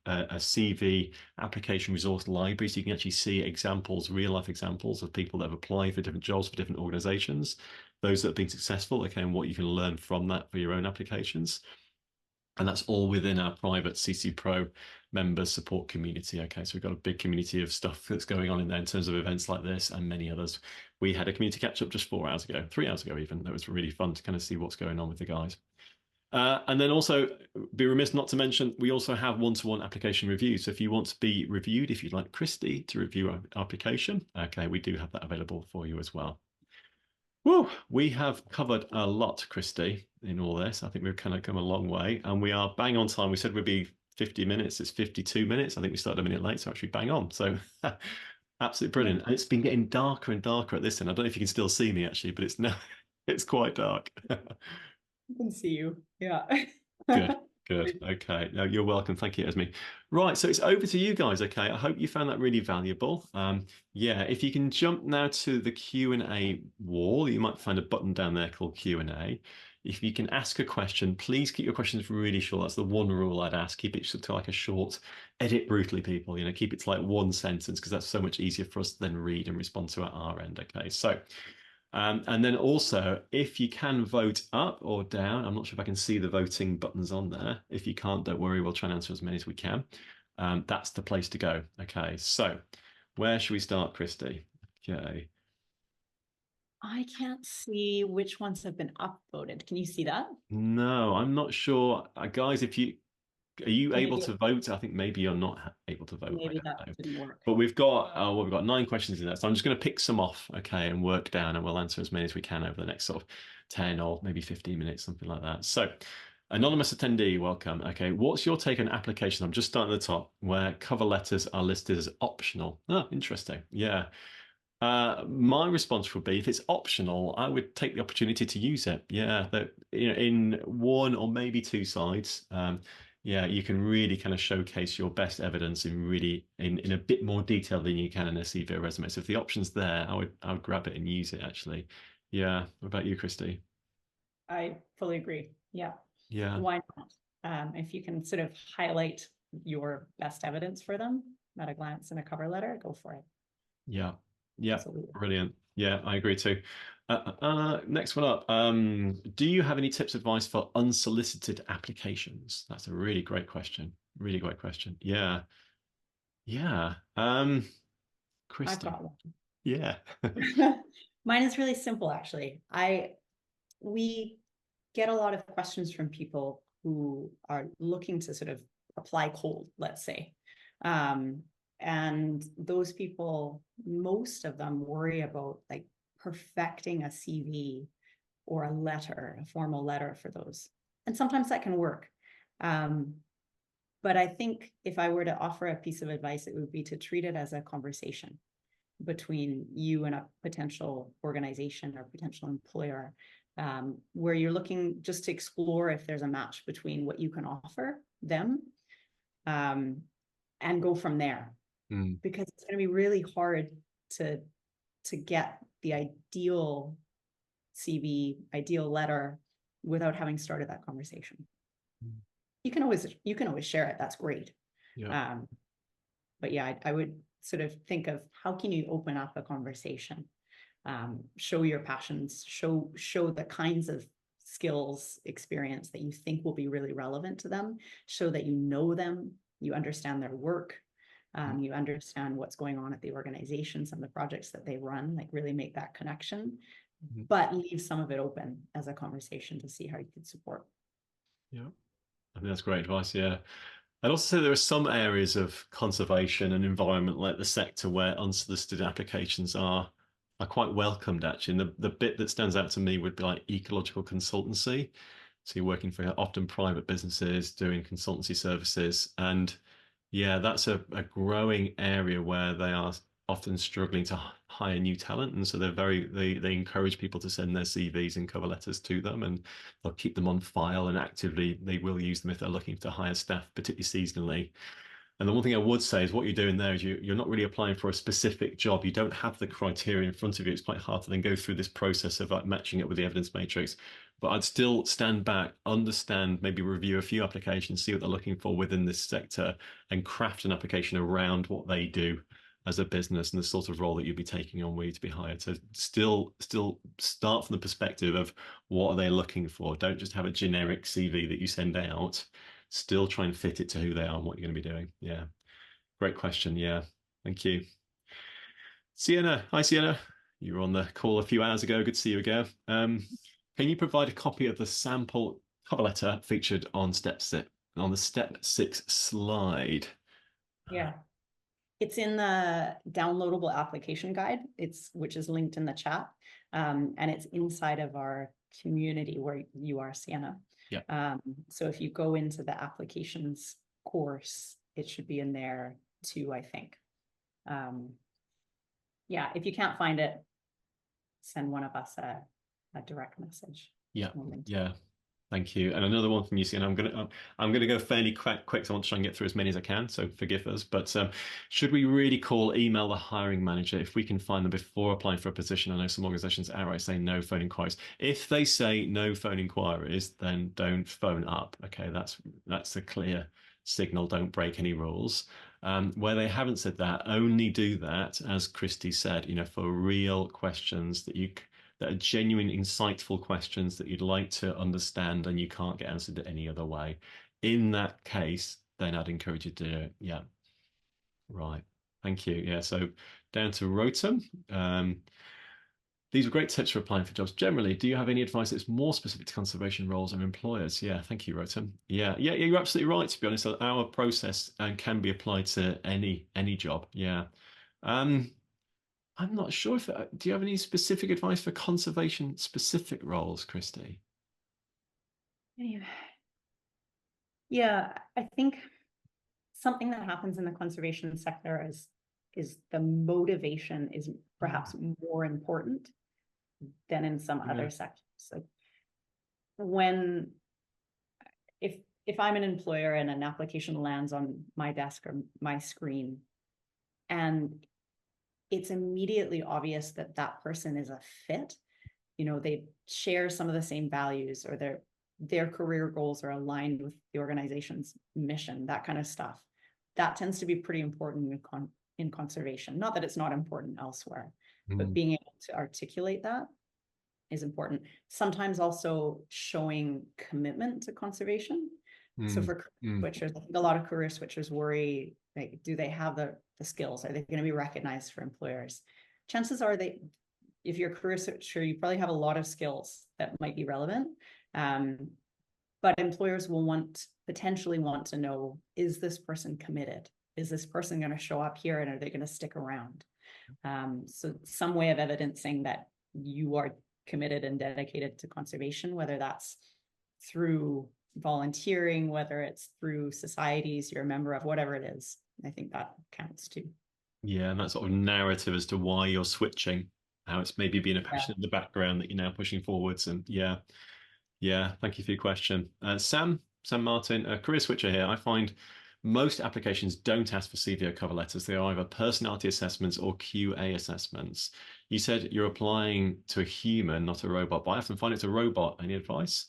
a CV application resource library, so you can actually see examples, real life examples of people that have applied for different jobs for different organizations, those that have been successful, okay, and what you can learn from that for your own applications. And that's all within our private CC Pro members support community. Okay, so we've got a big community of stuff that's going on in there in terms of events like this and many others. We had a community catch up just 4 hours ago, 3 hours ago even. That was really fun to kind of see what's going on with the guys. And then also, be remiss not to mention, we also have one-to-one application reviews. So if you want to be reviewed, if you'd like Kristi to review our application, okay, we do have that available for you as well. Woo, we have covered a lot, Kristi, in all this. I think we've kind of come a long way, and we are bang on time. We said we'd be 50 minutes. It's 52 minutes. I think we started a minute late, so actually bang on. So absolutely brilliant. And it's been getting darker and darker at this end. I don't know if you can still see me actually, but it's now it's quite dark. I can see you. Yeah. Good, good. Okay. No, you're welcome. Thank you, Esme. Right, so it's over to you guys. Okay. I hope you found that really valuable. Yeah, if you can jump now to the Q&A wall, you might find a button down there called Q&A. If you can ask a question, please keep your questions really short. That's the one rule I'd ask. Keep it to like a short, edit brutally, people. You know, keep it to like one sentence because that's so much easier for us to then read and respond to at our end. Okay, so and then also, if you can vote up or down, I'm not sure if I can see the voting buttons on there. If you can't, don't worry, we'll try and answer as many as we can. That's the place to go. Okay, so where should we start, Kristi? Okay. I can't see which ones have been upvoted. Can you see that? No, I'm not sure. Guys, are you Or able maybe to vote? I think maybe you're not able to vote. I maybe that don't know. didn't work. But we've got well, we've got 9 questions in there. So I'm just going to pick some off, okay, and work down, and we'll answer as many as we can over the next sort of 10 or maybe 15 minutes, something like that. So, anonymous attendee, welcome. Okay, what's your take on applications? I'm just starting at the top, where cover letters are listed as optional. Oh, interesting. Yeah. My response would be, if it's optional, I would take the opportunity to use it. Yeah, that in one or maybe 2 sides. Yeah, you can really kind of showcase your best evidence in a bit more detail than you can in a CV or resume. So if the option's there, I would grab it and use it actually. Yeah. What about you, Kristi? I fully agree. Yeah. Yeah. Why not? If you can sort of highlight your best evidence for them at a glance in a cover letter, go for it. Yeah. Yeah. Absolutely. Brilliant. Yeah, I agree too. Next one up. Do you have any tips, advice for unsolicited applications? That's a really great question. Really great question. Yeah. Yeah. I've Kristi. got one. Yeah. Mine is really simple, actually. We get a lot of questions from people who are looking to sort of apply cold, let's say. And those people, most of them worry about like perfecting a CV or a letter, a formal letter for those. And sometimes that can work. But I think if I were to offer a piece of advice, it would be to treat it as a conversation between you and a potential organization or potential employer, where you're looking just to explore if there's a match between what you can offer them, and go from there. Because it's going to be really hard to get the ideal CV, ideal letter without having started that conversation. You can always share it. That's great. Yeah. But yeah, I would sort of think of how can you open up a conversation, show your passions, show the kinds of skills, experience that you think will be really relevant to them, show that you know them, you understand their work, You understand what's going on at the organization, some of the projects that they run, like really make that connection, but leave some of it open as a conversation to see how you could support. Yeah, I think that's great advice. Yeah. I'd also say there are some areas of conservation and environment, like the sector, where unsolicited applications are quite welcomed, actually. And the bit that stands out to me would be like ecological consultancy. So you're working for often private businesses doing consultancy services. And yeah, that's a growing area where they are often struggling to hire new talent. And so they encourage people to send their CVs and cover letters to them, and they'll keep them on file, and actively they will use them if they're looking to hire staff, particularly seasonally. And the one thing I would say is what you're doing there is you're not really applying for a specific job. You don't have the criteria in front of you. It's quite hard to then go through this process of like matching it with the evidence matrix. But I'd still stand back, understand, maybe review a few applications, see what they're looking for within this sector, and craft an application around what they do as a business and the sort of role that you'd be taking on were you to be hired. So still start from the perspective of what are they looking for. Don't just have a generic CV that you send out. Still try and fit it to who they are and what you're going to be doing. Yeah. Great question. Yeah. Thank you. Sienna. Hi, Sienna. You were on the call a few hours ago. Good to see you again. Can you provide a copy of the sample cover letter featured on the step 6 slide? Yeah. It's in the downloadable application guide, which is linked in the chat. And it's inside of our community where you are, Sienna. Yeah. So if you go into the applications course, it should be in there too, I think. Yeah, if you can't find it, send one of us a direct message. Yeah. Yeah. Thank you. And another one from you, and I'm gonna go fairly quick. So I want to try and get through as many as I can. So forgive us. But should we really email the hiring manager if we can find them before applying for a position? I know some organisations outright say no phone inquiries. If they say no phone inquiries, then don't phone up. Okay, that's a clear signal. Don't break any rules. Where they haven't said that, only do that, as Kristi said, for real questions that are genuine, insightful questions that you'd like to understand and you can't get answered any other way. In that case, then I'd encourage you to do it. Yeah. Right. Thank you. Yeah. So down to Rotem. These are great tips for applying for jobs. Generally, do you have any advice that's more specific to conservation roles and employers? Yeah, thank you, Rotem. Yeah, you're absolutely right. To be honest, our process can be applied to any job. Yeah. I'm not sure if do you have any specific advice for conservation specific roles, Kristi? Yeah, I think something that happens in the conservation sector is the motivation is perhaps more important than in some other sectors. So if I'm an employer and an application lands on my desk or my screen, and it's immediately obvious that that person is a fit, they share some of the same values, or their career goals are aligned with the organization's mission, that kind of stuff. That tends to be pretty important in conservation. Not that it's not important elsewhere, but being able to articulate that is important. Sometimes also showing commitment to conservation. So for career switchers, I think a lot of career switchers worry, like, do they have the skills? Are they going to be recognized for employers? Chances are if you're a career switcher, you probably have a lot of skills that might be relevant. But employers will potentially want to know, is this person committed? Is this person going to show up here, and are they going to stick around? So some way of evidencing that you are committed and dedicated to conservation, whether that's through volunteering, whether it's through societies you're a member of, whatever it is, I think that counts too. Yeah, and that sort of narrative as to why you're switching, how it's maybe been a passion in the background that you're now pushing forwards. And yeah, thank you for your question. Sam Martin, a career switcher here. I find most applications don't ask for CV or cover letters. They are either personality assessments or QA assessments. You said you're applying to a human, not a robot, but I often find it's a robot. Any advice?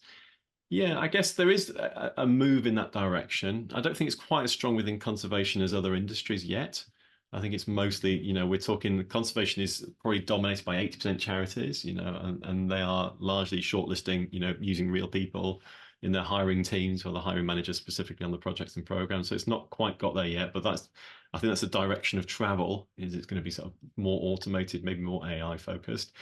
Yeah, I guess there is a move in that direction. I don't think it's quite as strong within conservation as other industries yet. I think it's mostly, we're talking conservation is probably dominated by 80% charities, and they are largely shortlisting, using real people in their hiring teams or the hiring managers specifically on the projects and programs. So it's not quite got there yet, but I think that's the direction of travel. Is it's going to be sort of more automated, maybe more AI focused.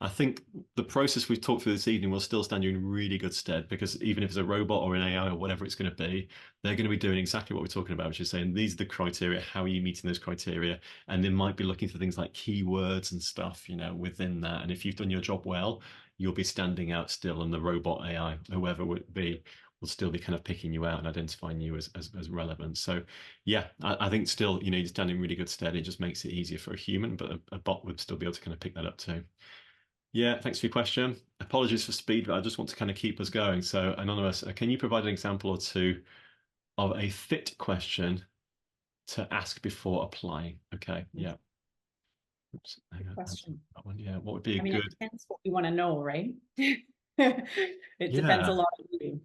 I think the process we've talked through this evening will still stand you in really good stead, because even if it's a robot or an AI or whatever it's going to be, they're going to be doing exactly what we're talking about, which is saying these are the criteria, how are you meeting those criteria? And they might be looking for things like keywords and stuff, within that. And if you've done your job well, you'll be standing out still, and the robot AI, whoever would be, will still be kind of picking you out and identifying you as relevant. So yeah, I think still, you stand in really good stead. It just makes it easier for a human, but a bot would still be able to kind of pick that up too. Yeah, thanks for your question. Apologies for speed, but I just want to kind of keep us going. So, Anonymous, can you provide an example or two of a fit question to ask before applying? Okay, yeah. Oops, hang Good on. question. That one, yeah. What would be a I mean, it good? depends what you want to know, right? It depends a Yeah, lot on you,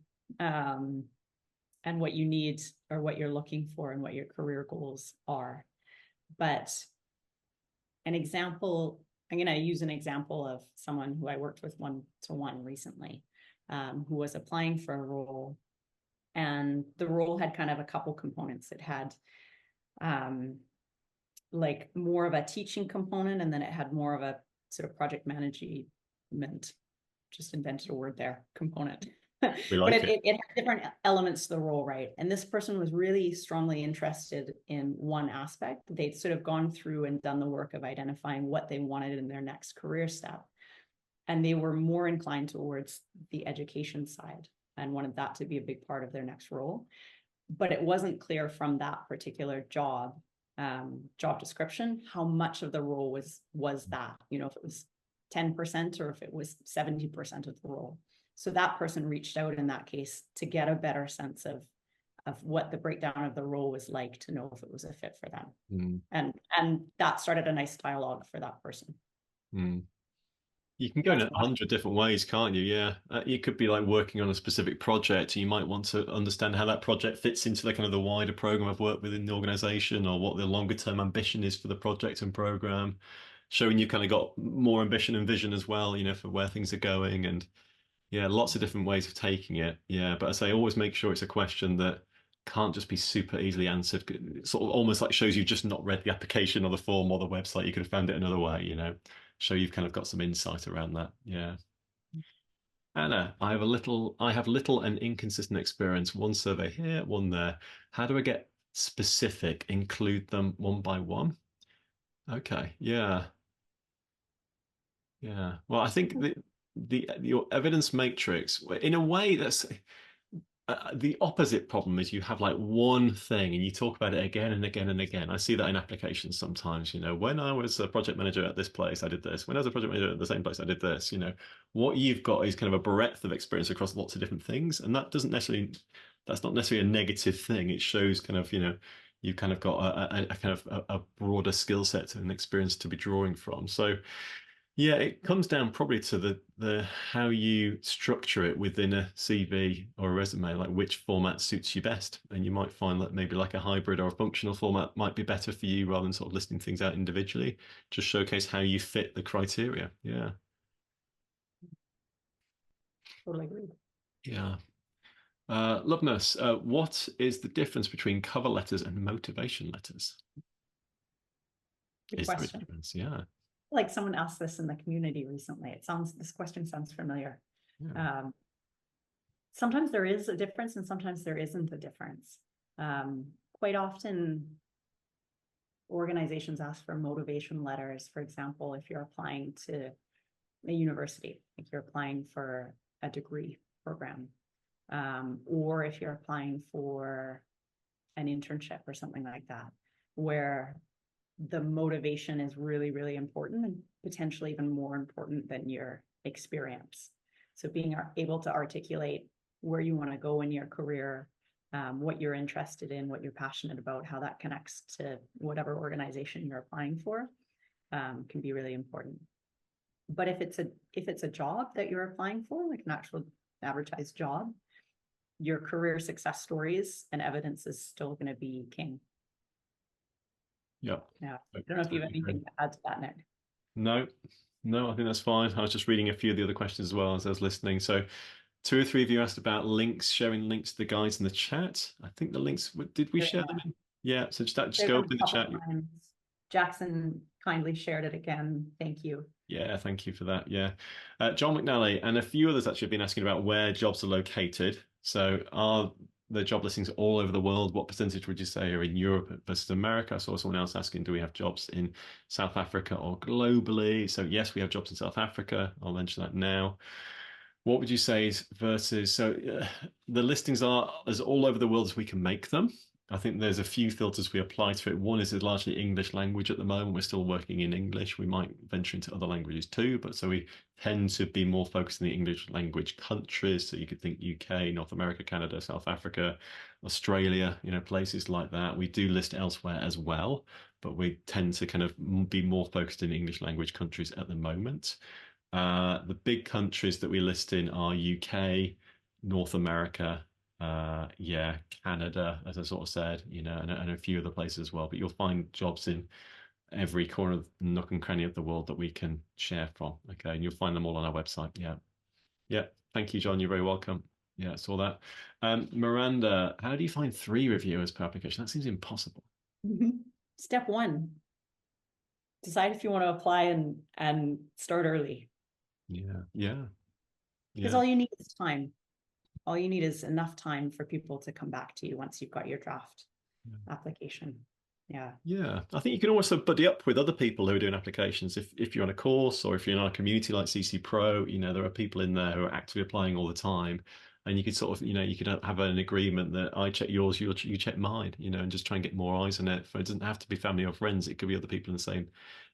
and what you need or what you're looking for and what your career goals are. But an example, I'm going to use an example of someone who I worked with one-to-one recently, who was applying for a role, and the role had kind of a couple components. It had like more of a teaching component, and then it had more of a sort of project management, just invented a word there, component. we But like it. it had different elements to the role, right? And this person was really strongly interested in one aspect. They'd sort of gone through and done the work of identifying what they wanted in their next career step. And they were more inclined towards the education side and wanted that to be a big part of their next role. But it wasn't clear from that particular job description how much of the role was that, if it was 10% or if it was 70% of the role. So that person reached out in that case to get a better sense of what the breakdown of the role was like, to know if it was a fit for them. Mm, And that started a nice dialogue for that person. mm. You can go in That's 100 different ways, can't you? Yeah. You could be like working on a specific project. You might want to understand how that project fits into the kind of the wider program of work within the organization, or what the longer term ambition is for the project and program, showing you kind of got more ambition and vision as well, for where things are going. And yeah, lots of different ways of taking it. Yeah. But I say always make sure it's a question that can't just be super easily answered. It sort of almost like shows you've just not read the application or the form or the website. You could have found it another way. Show you've kind of got some insight around that. Yeah. Anna, I have little and inconsistent experience. One survey here, one there. How do I get specific? Include them one by one? Okay. Yeah. Yeah. Well, I think the your evidence matrix, in a way, that's the opposite problem is you have like one thing and you talk about it again and again and again. I see that in applications sometimes, when I was a project manager at this place, I did this. When I was a project manager at the same place, I did this. What you've got is kind of a breadth of experience across lots of different things. And that's not necessarily a negative thing. It shows kind of, you've kind of got a kind of a broader skill set and experience to be drawing from. So yeah, it comes down probably to the how you structure it within a CV or a resume, like which format suits you best. And you might find that maybe like a hybrid or a functional format might be better for you, rather than sort of listing things out individually. Just showcase how you fit the criteria. Yeah. Totally agreed. Yeah. Loveness, what is the difference between cover letters and motivation letters? Good Is there a question. difference? Yeah. Like someone asked this in the community recently. This question sounds familiar. Yeah. Sometimes there is a difference and sometimes there isn't a difference. Quite often organizations ask for motivation letters. For example, if you're applying to a university, if you're applying for a degree program, or if you're applying for an internship or something like that, where the motivation is really, really important, and potentially even more important than your experience. So being able to articulate where you want to go in your career, what you're interested in, what you're passionate about, how that connects to whatever organization you're applying for, can be really important. But if it's a job that you're applying for, like an actual advertised job, your career success stories and evidence is still going to be king. Yeah. Yeah. I don't know if you have anything to add to that, Nick. No, no, I think that's fine. I was just reading a few of the other questions as well as I was listening. So Two or three of you asked about links, sharing links to the guides in the chat. I think the links, did we There share them? Yeah, so just There's go been up in a the couple chat. times. Jackson kindly shared it again. Thank you. Yeah, thank you for that. Yeah. John McNally and a few others actually have been asking about where jobs are located. So are the job listings all over the world? What percentage would you say are in Europe versus America? I saw someone else asking, do we have jobs in South Africa or globally? So yes, we have jobs in South Africa. I'll mention that now. What would you say is versus, so the listings are as all over the world as we can make them. I think there's a few filters we apply to it. One is largely English language at the moment. We're still working in English. We might venture into other languages too, but so we tend to be more focused in the English language countries. So you could think UK, North America, Canada, South Africa, Australia, places like that. We do list elsewhere as well, but we tend to kind of be more focused in English language countries at the moment. The big countries that we list in are UK, North America, yeah, Canada, as I sort of said, and a few other places as well. But you'll find jobs in every corner of nook and cranny of the world that we can share from. Okay, and you'll find them all on our website. Yeah, yeah. Thank you, John. You're very welcome. Yeah, I saw that. Miranda, how do you find 3 reviewers per application? That seems impossible. Step one, decide if you want to apply and start early. Yeah, yeah, Because yeah. all you need is time. All you need is enough time for people to come back to you once you've got your draft application. Yeah. Yeah, I think you can also buddy up with other people who are doing applications. If you're on a course or if you're in a community like CC Pro, there are people in there who are actively applying all the time, and you could sort of, you could have an agreement that I check yours, you check mine, and just try and get more eyes on it. It doesn't have to be family or friends; it could be other people in the same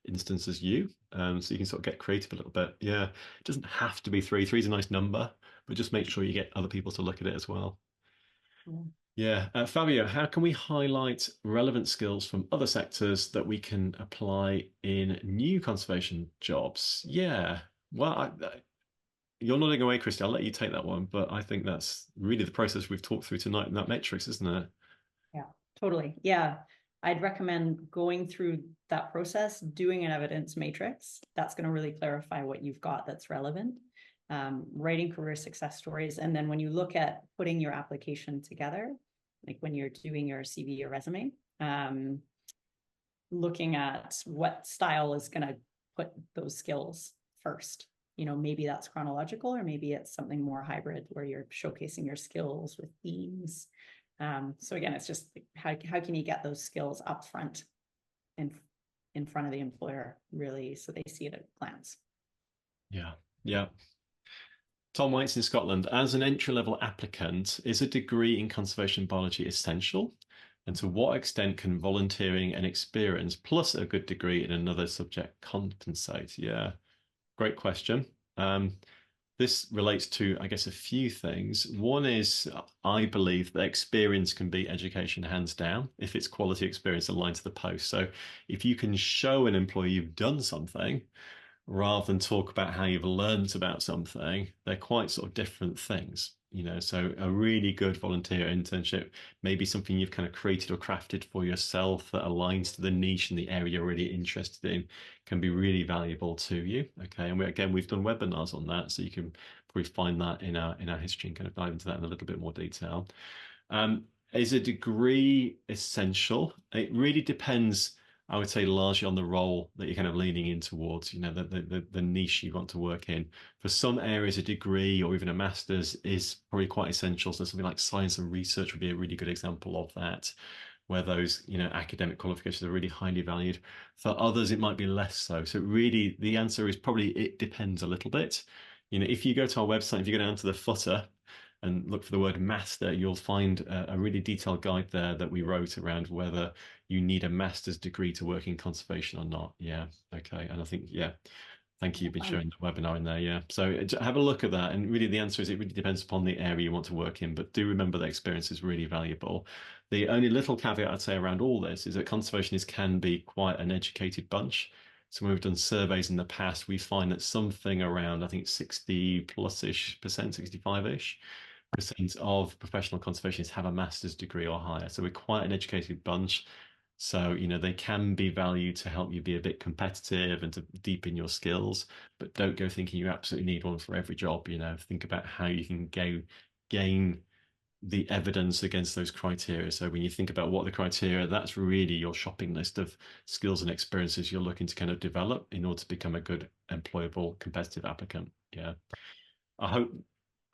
instance as you. So you can sort of get creative a little bit. Yeah, it doesn't have to be 3. 3 is a nice number, but just make sure you get other people to look at it as well. Yeah. Fabio, how can we highlight relevant skills from other sectors that we can apply in new conservation jobs? Yeah. Well, you're nodding away, Kristi. I'll let you take that one, but I think that's really the process we've talked through tonight in that matrix, isn't it? Yeah, totally. Yeah. I'd recommend going through that process, doing an evidence matrix. That's going to really clarify what you've got that's relevant. Writing career success stories. And then when you look at putting your application together, like when you're doing your CV or resume, looking at what style is going to put those skills first. Maybe that's chronological, or maybe it's something more hybrid where you're showcasing your skills with themes. So again, it's just how can you get those skills up front in front of the employer, really, so they see it at a glance. Yeah. Yeah. Tom White's in Scotland. As an entry-level applicant, is a degree in conservation biology essential? And to what extent can volunteering and experience plus a good degree in another subject compensate? Yeah, great question. This relates to, I guess, a few things. One is, I believe that experience can be education hands down if it's quality experience aligned to the post. So if you can show an employee you've done something, rather than talk about how you've learned about something, they're quite sort of different things. So a really good volunteer internship, maybe something you've kind of created or crafted for yourself that aligns to the niche and the area you're really interested in, can be really valuable to you. Okay, and we've done webinars on that, so you can probably find that in our history and kind of dive into that in a little bit more detail. Is a degree essential? It really depends, I would say, largely on the role that you're kind of leaning in towards, the niche you want to work in. For some areas, a degree or even a master's is probably quite essential. So something like science and research would be a really good example of that, where those, academic qualifications are really highly valued. For others, it might be less so. So really, the answer is probably it depends a little bit. If you go to our website, if you go down to the footer, and look for the word master, you'll find a really detailed guide there that we wrote around whether you need a master's degree to work in conservation or not. Yeah. Okay. And I think, yeah, thank you. You've been showing the webinar in there. Yeah. So have a look at that. And really, the answer is it really depends upon the area you want to work in. But do remember that experience is really valuable. The only little caveat I'd say around all this is that conservationists can be quite an educated bunch. So when we've done surveys in the past, we find that something around, I think 60 plus ish percent, 65-ish percent of professional conservationists have a master's degree or higher. So we're quite an educated bunch. So, they can be valued to help you be a bit competitive and to deepen your skills, but don't go thinking you absolutely need one for every job. Think about how you can gain the evidence against those criteria. So when you think about what the criteria, that's really your shopping list of skills and experiences you're looking to kind of develop in order to become a good employable competitive applicant. Yeah. I hope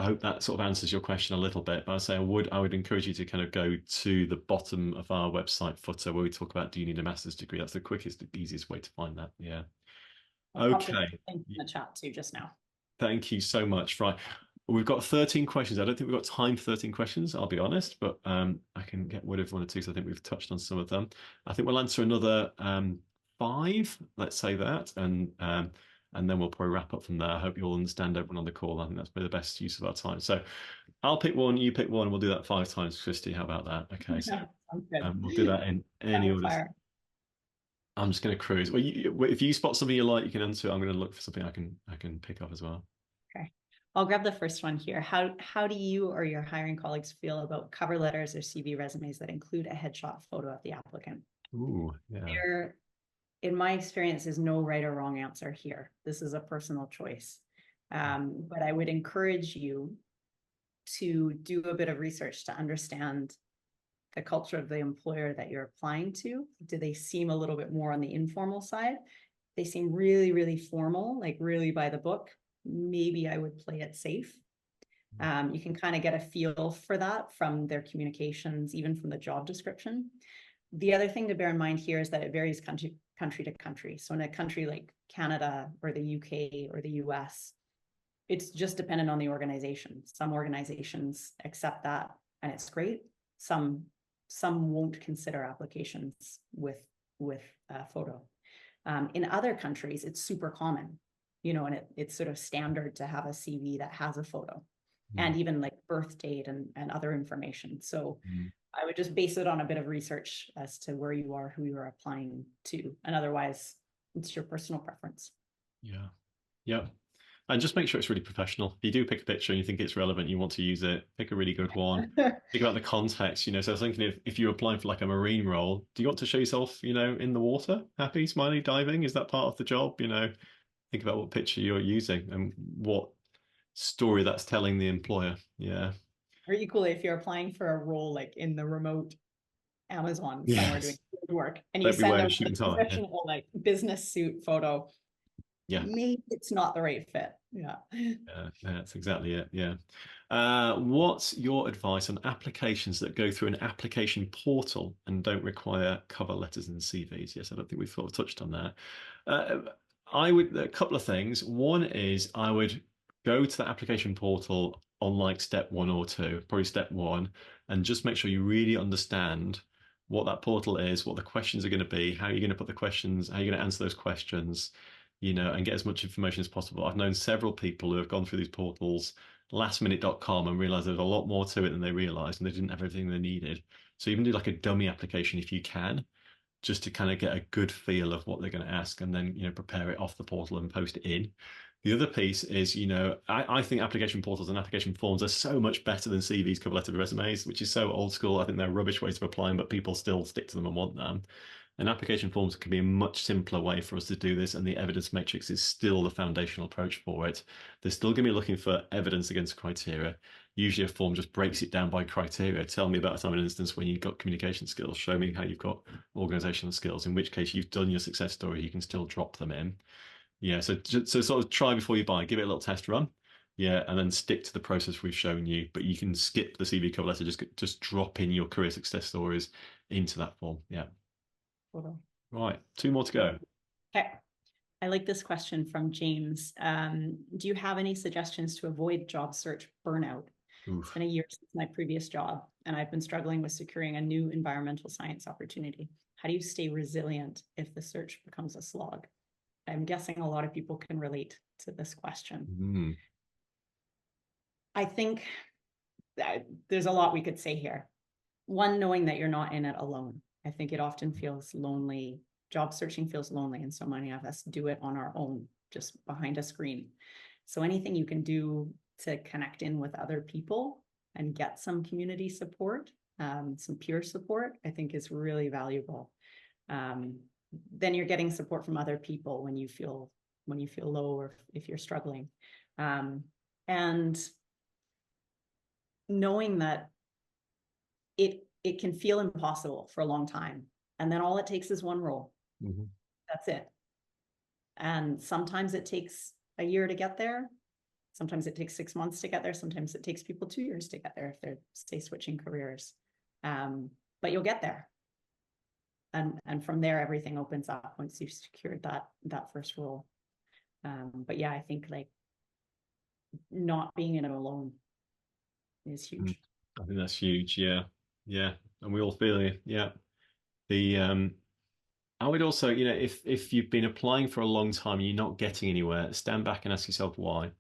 I hope that sort of answers your question a little bit. But I would encourage you to kind of go to the bottom of our website footer where we talk about, do you need a master's degree? That's the quickest, easiest way to find that. Yeah. I popped a Okay. link in the chat too just now. Thank you so much. Right. We've got 13 questions. I don't think we've got time for 13 questions, I'll be honest, but I can get rid of one or two. So I think we've touched on some of them. I think we'll answer another five, let's say that, and then we'll probably wrap up from there. I hope you'll understand everyone on the call. I think that's probably the best use of our time. So I'll pick one, you pick one, and we'll do that 5 times, Kristi. How about that? Okay, so Sounds good. we'll do that in any Rapid order. fire. I'm just going to cruise. Well, if you spot something you like, you can answer it. I'm going to look for something I can pick up as well. Okay. I'll grab the first one here. How do you or your hiring colleagues feel about cover letters or CV resumes that include a headshot photo of the applicant? Ooh, yeah. There, in my experience, is no right or wrong answer here. This is a personal choice. But I would encourage you to do a bit of research to understand the culture of the employer that you're applying to. Do they seem a little bit more on the informal side? They seem really, really formal, like really by the book. Maybe I would play it safe. You can kind of get a feel for that from their communications, even from the job description. The other thing to bear in mind here is that it varies country to country. So in a country like Canada or the UK or the US, it's just dependent on the organization. Some organizations accept that and it's great. Some won't consider applications with a photo. In other countries, it's super common, and it's sort of standard to have a CV that has a photo and even like birth date and other information. So I would just base it on a bit of research as to where you are, who you're applying to, and otherwise it's your personal preference. Yeah. Yeah. And just make sure it's really professional. If you do pick a picture and you think it's relevant, you want to use it, pick a really good one. Think about the context, So I was thinking if you're applying for like a marine role, do you want to show yourself, in the water, happy, smiley, diving? Is that part of the job? Think about what picture you're using and what story that's telling the employer. Yeah. Or equally, if you're applying for a role like in the remote Amazon somewhere doing Yes. work and you Don't be send wearing a out suit a and tie. Yeah. professional like business suit photo, Yeah. maybe it's not the right fit. Yeah. That's exactly it. Yeah. What's your advice on applications that go through an application portal and don't require cover letters and CVs? Yes, I don't think we've sort of touched on that. A couple of things. One is I would go to the application portal on like step 1 or 2, probably step 1, and just make sure you really understand what that portal is, what the questions are going to be, how you're going to put the questions, how you're going to answer those questions, and get as much information as possible. I've known several people who have gone through these portals, lastminute.com, and realized there's a lot more to it than they realized, and they didn't have everything they needed. So even do like a dummy application if you can, just to kind of get a good feel of what they're going to ask, and then prepare it off the portal and post it in. The other piece is, I think application portals and application forms are so much better than CVs, cover letter, resumes, which is so old school. I think they're rubbish ways of applying, but people still stick to them and want them. And application forms can be a much simpler way for us to do this, and the evidence matrix is still the foundational approach for it. They're still going to be looking for evidence against criteria. Usually a form just breaks it down by criteria. Tell me about a time and instance when you've got communication skills. Show me how you've got organizational skills, in which case you've done your success story. You can still drop them in. Yeah, so sort of try before you buy. Give it a little test run. Yeah, and then stick to the process we've shown you. But you can skip the CV cover letter. Just drop in your career success stories into that form. Yeah. Right, 2 more to go. Okay. I like this question from James. Do you have any suggestions to avoid job search burnout? Oof. It's been a year since my previous job, and I've been struggling with securing a new environmental science opportunity. How do you stay resilient if the search becomes a slog? I'm guessing a lot of people can relate to this question. I think that there's a lot we could say here. One, knowing that you're not in it alone. I think it often feels lonely. Job searching feels lonely, and so many of us do it on our own, just behind a screen. So anything you can do to connect in with other people and get some community support, some peer support, I think is really valuable. Then you're getting support from other people when you feel low, or if you're struggling. And knowing that it can feel impossible for a long time. And then all it takes is one role. Mm-hmm. That's it. And sometimes it takes a year to get there. Sometimes it takes 6 months to get there. Sometimes it takes people 2 years to get there if they're, say, switching careers. But you'll get there. And from there, everything opens up once you've secured that first role. But yeah, I think like not being in it alone is huge. I think that's huge. Yeah. Yeah. And we all feel it. Yeah. The I would also, if you've been applying for a long time and you're not getting anywhere, stand back and ask yourself why.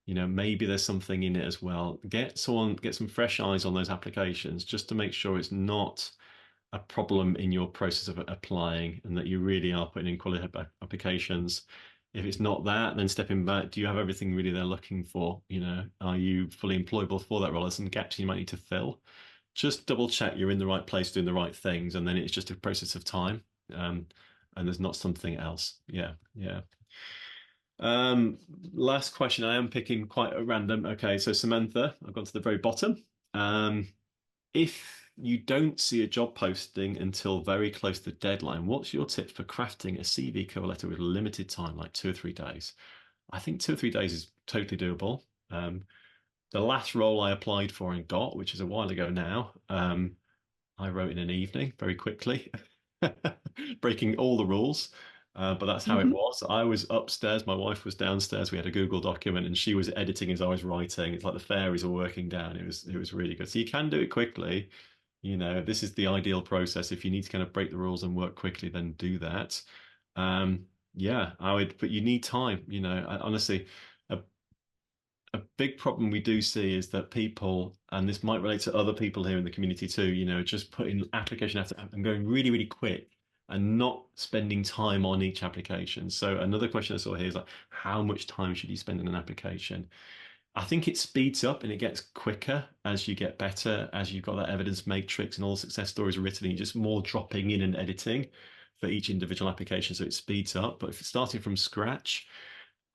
Maybe there's something in it as well. Get some fresh eyes on those applications just to make sure it's not a problem in your process of applying and that you really are putting in quality applications. If it's not that, then stepping back, do you have everything really they're looking for? Are you fully employable for that role? There's some gaps you might need to fill. Just double check you're in the right place doing the right things, and then it's just a process of time. Um, and there's not something else. Yeah, yeah. Last question. I am picking quite a random. Okay, so Samantha, I've gone to the very bottom. If you don't see a job posting until very close to the deadline, what's your tip for crafting a CV cover letter with limited time, like 2 or 3 days? I think 2 or 3 days is totally doable. The last role I applied for and got, which is a while ago now, I wrote in an evening very quickly, breaking all the rules. But that's how it was. I was upstairs, my wife was downstairs. We had a Google document, and she was editing as I was writing. It's like the fairies were working down. It was really good. So you can do it quickly. This is the ideal process. If you need to kind of break the rules and work quickly, then do that. Yeah, I would, but you need time. Honestly, a big problem we do see is that people, and this might relate to other people here in the community too, just putting application after and going really, really quick and not spending time on each application. So another question I saw here is like, how much time should you spend on an application? I think it speeds up and it gets quicker as you get better, as you've got that evidence matrix and all the success stories written, and you're just more dropping in and editing for each individual application. So it speeds up. But if it's starting from scratch,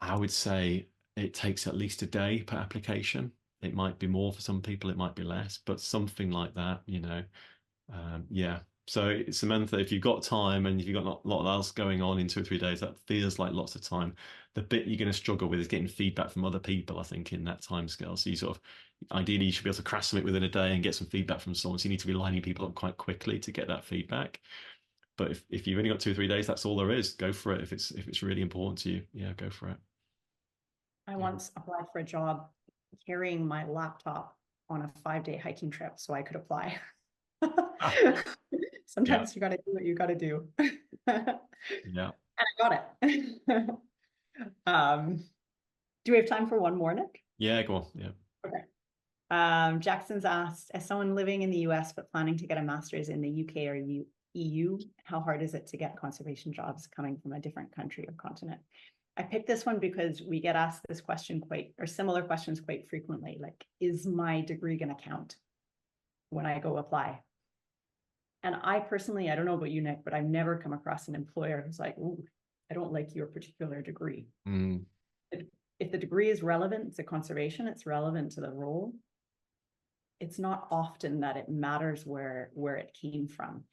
I would say it takes at least a day per application. It might be more for some people, it might be less, but something like that. Yeah. So Samantha, if you've got time and if you've got a lot else going on in 2 or 3 days, that feels like lots of time. The bit you're going to struggle with is getting feedback from other people, I think, in that time scale. So you sort of, ideally, you should be able to craft something within a day and get some feedback from someone. So you need to be lining people up quite quickly to get that feedback. But if you've only got 2 or 3 days, that's all there is. Go for it. If it's really important to you, yeah, go for it. I once applied for a job carrying my laptop on a 5-day hiking trip so I could apply. Yeah, Sometimes you got to do what you got to do. yeah, And I got it. Do we have time for one more, Nick? yeah. Go on. Yeah. Okay. Jackson's asked, as someone living in the US but planning to get a master's in the UK or EU, how hard is it to get conservation jobs coming from a different country or continent? I picked this one because we get asked this question similar questions quite frequently. Like, is my degree going to count when I go apply? And I personally, I don't know about you, Nick, but I've never come across an employer who's like, "Ooh, I don't like your particular degree." Mm. If the degree is relevant to conservation, it's relevant to the role. It's not often that it matters where it came from,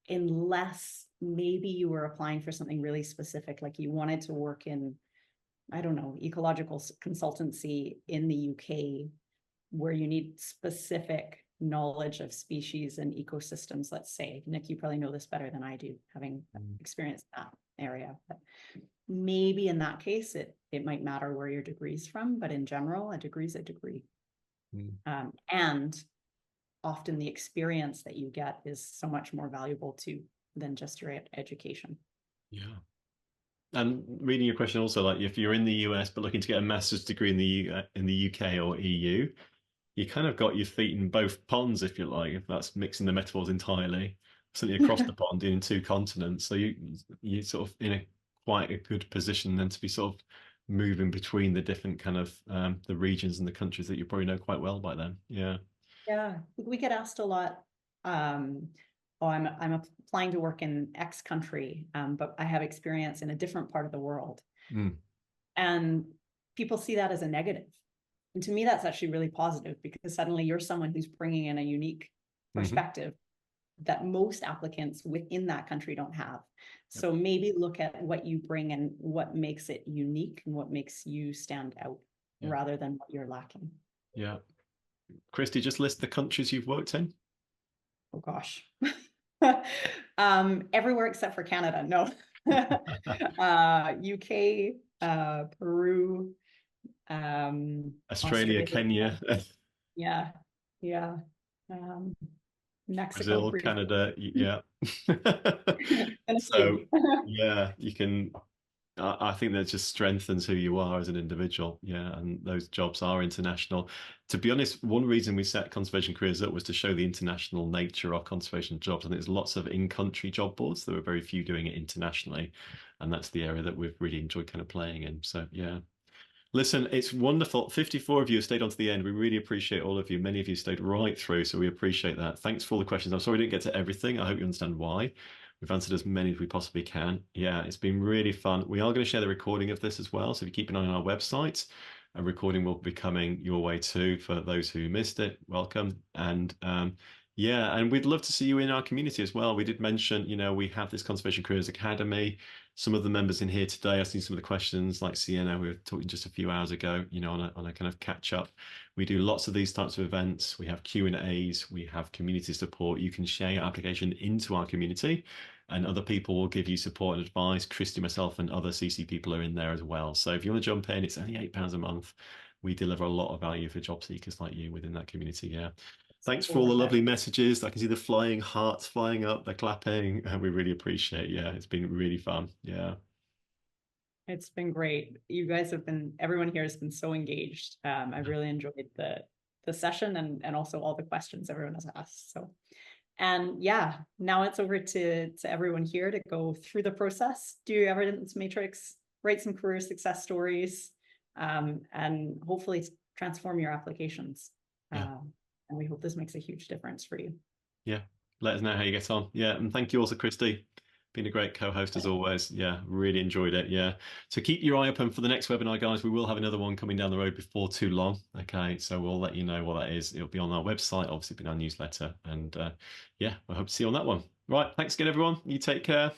unless maybe you were applying for something really specific, like you wanted to work in, I don't know, ecological consultancy in the UK, where you need specific knowledge of species and ecosystems, let's say. Nick, you probably know this better than I do, having experienced that area. But maybe in that case, it might matter where your degree's from, but in general, a degree is a degree. And often the experience that you get is so much more valuable too than just your education. Yeah. And reading your question also, like if you're in the US but looking to get a master's degree in the UK or EU, you kind of got your feet in both ponds, if you like, if that's mixing the metaphors entirely. Certainly across the pond in 2 continents. So you sort of in quite a good position then to be sort of moving between the different kind of the regions and the countries that you probably know quite well by then. Yeah. Yeah, we get asked a lot. oh, I'm applying to work in X country, but I have experience in a different part of the world. Mm. And people see that as a negative. And to me, that's actually really positive, because suddenly you're someone who's bringing in a unique perspective that most applicants within that country don't have. So maybe look at what you bring and what makes it unique and what makes you stand out, rather than what you're lacking. Yeah. Kristi, just list the countries you've worked in. Oh gosh. Everywhere except for Canada. No. UK, Peru, Australia, Australia. Kenya, Yeah. Yeah. Mexico Brazil, briefly. Canada. Yeah. So Tennessee. yeah, you can. I think that just strengthens who you are as an individual. Yeah, and those jobs are international. To be honest, one reason we set conservation careers up was to show the international nature of conservation jobs. And there's lots of in-country job boards. There are very few doing it internationally, and that's the area that we've really enjoyed kind of playing in. So yeah. Listen, it's wonderful. 54 of you have stayed on to the end. We really appreciate all of you. Many of you stayed right through, so we appreciate that. Thanks for all the questions. I'm sorry we didn't get to everything. I hope you understand why. We've answered as many as we possibly can. Yeah, it's been really fun. We are going to share the recording of this as well, so if you keep an eye on our website, a recording will be coming your way too. For those who missed it, welcome. And yeah, and we'd love to see you in our community as well. We did mention, we have this Conservation Careers Academy. Some of the members in here today, I've seen some of the questions, like Sienna, we were talking just a few hours ago, on a kind of catch up. We do lots of these types of events. We have Q&As, we have community support. You can share your application into our community, and other people will give you support and advice. Kristi, myself, and other CC people are in there as well. So if you want to jump in, it's only £8 a month. We deliver a lot of value for job seekers like you within that community. Yeah. Thanks for all the lovely messages. I can see the flying hearts flying up, they're clapping, and we really appreciate it. Yeah, it's been really fun. Yeah. It's been great. You guys everyone here has been so engaged. I've really enjoyed the session and also all the questions everyone has asked. So, and yeah, now it's over to everyone here to go through the process, do your evidence matrix, write some career success stories, and hopefully transform your applications. And we hope this makes a huge difference for you. Yeah. Let us know how you get on. Yeah. And thank you also, Kristi. Been a great co-host as always. Yeah. Really enjoyed it. Yeah. So keep your eye open for the next webinar, guys. We will have another one coming down the road before too long. Okay. So we'll let you know what that is. It'll be on our website, obviously been our newsletter. And yeah, I hope to see you on that one. Right. Thanks again, everyone. You take care.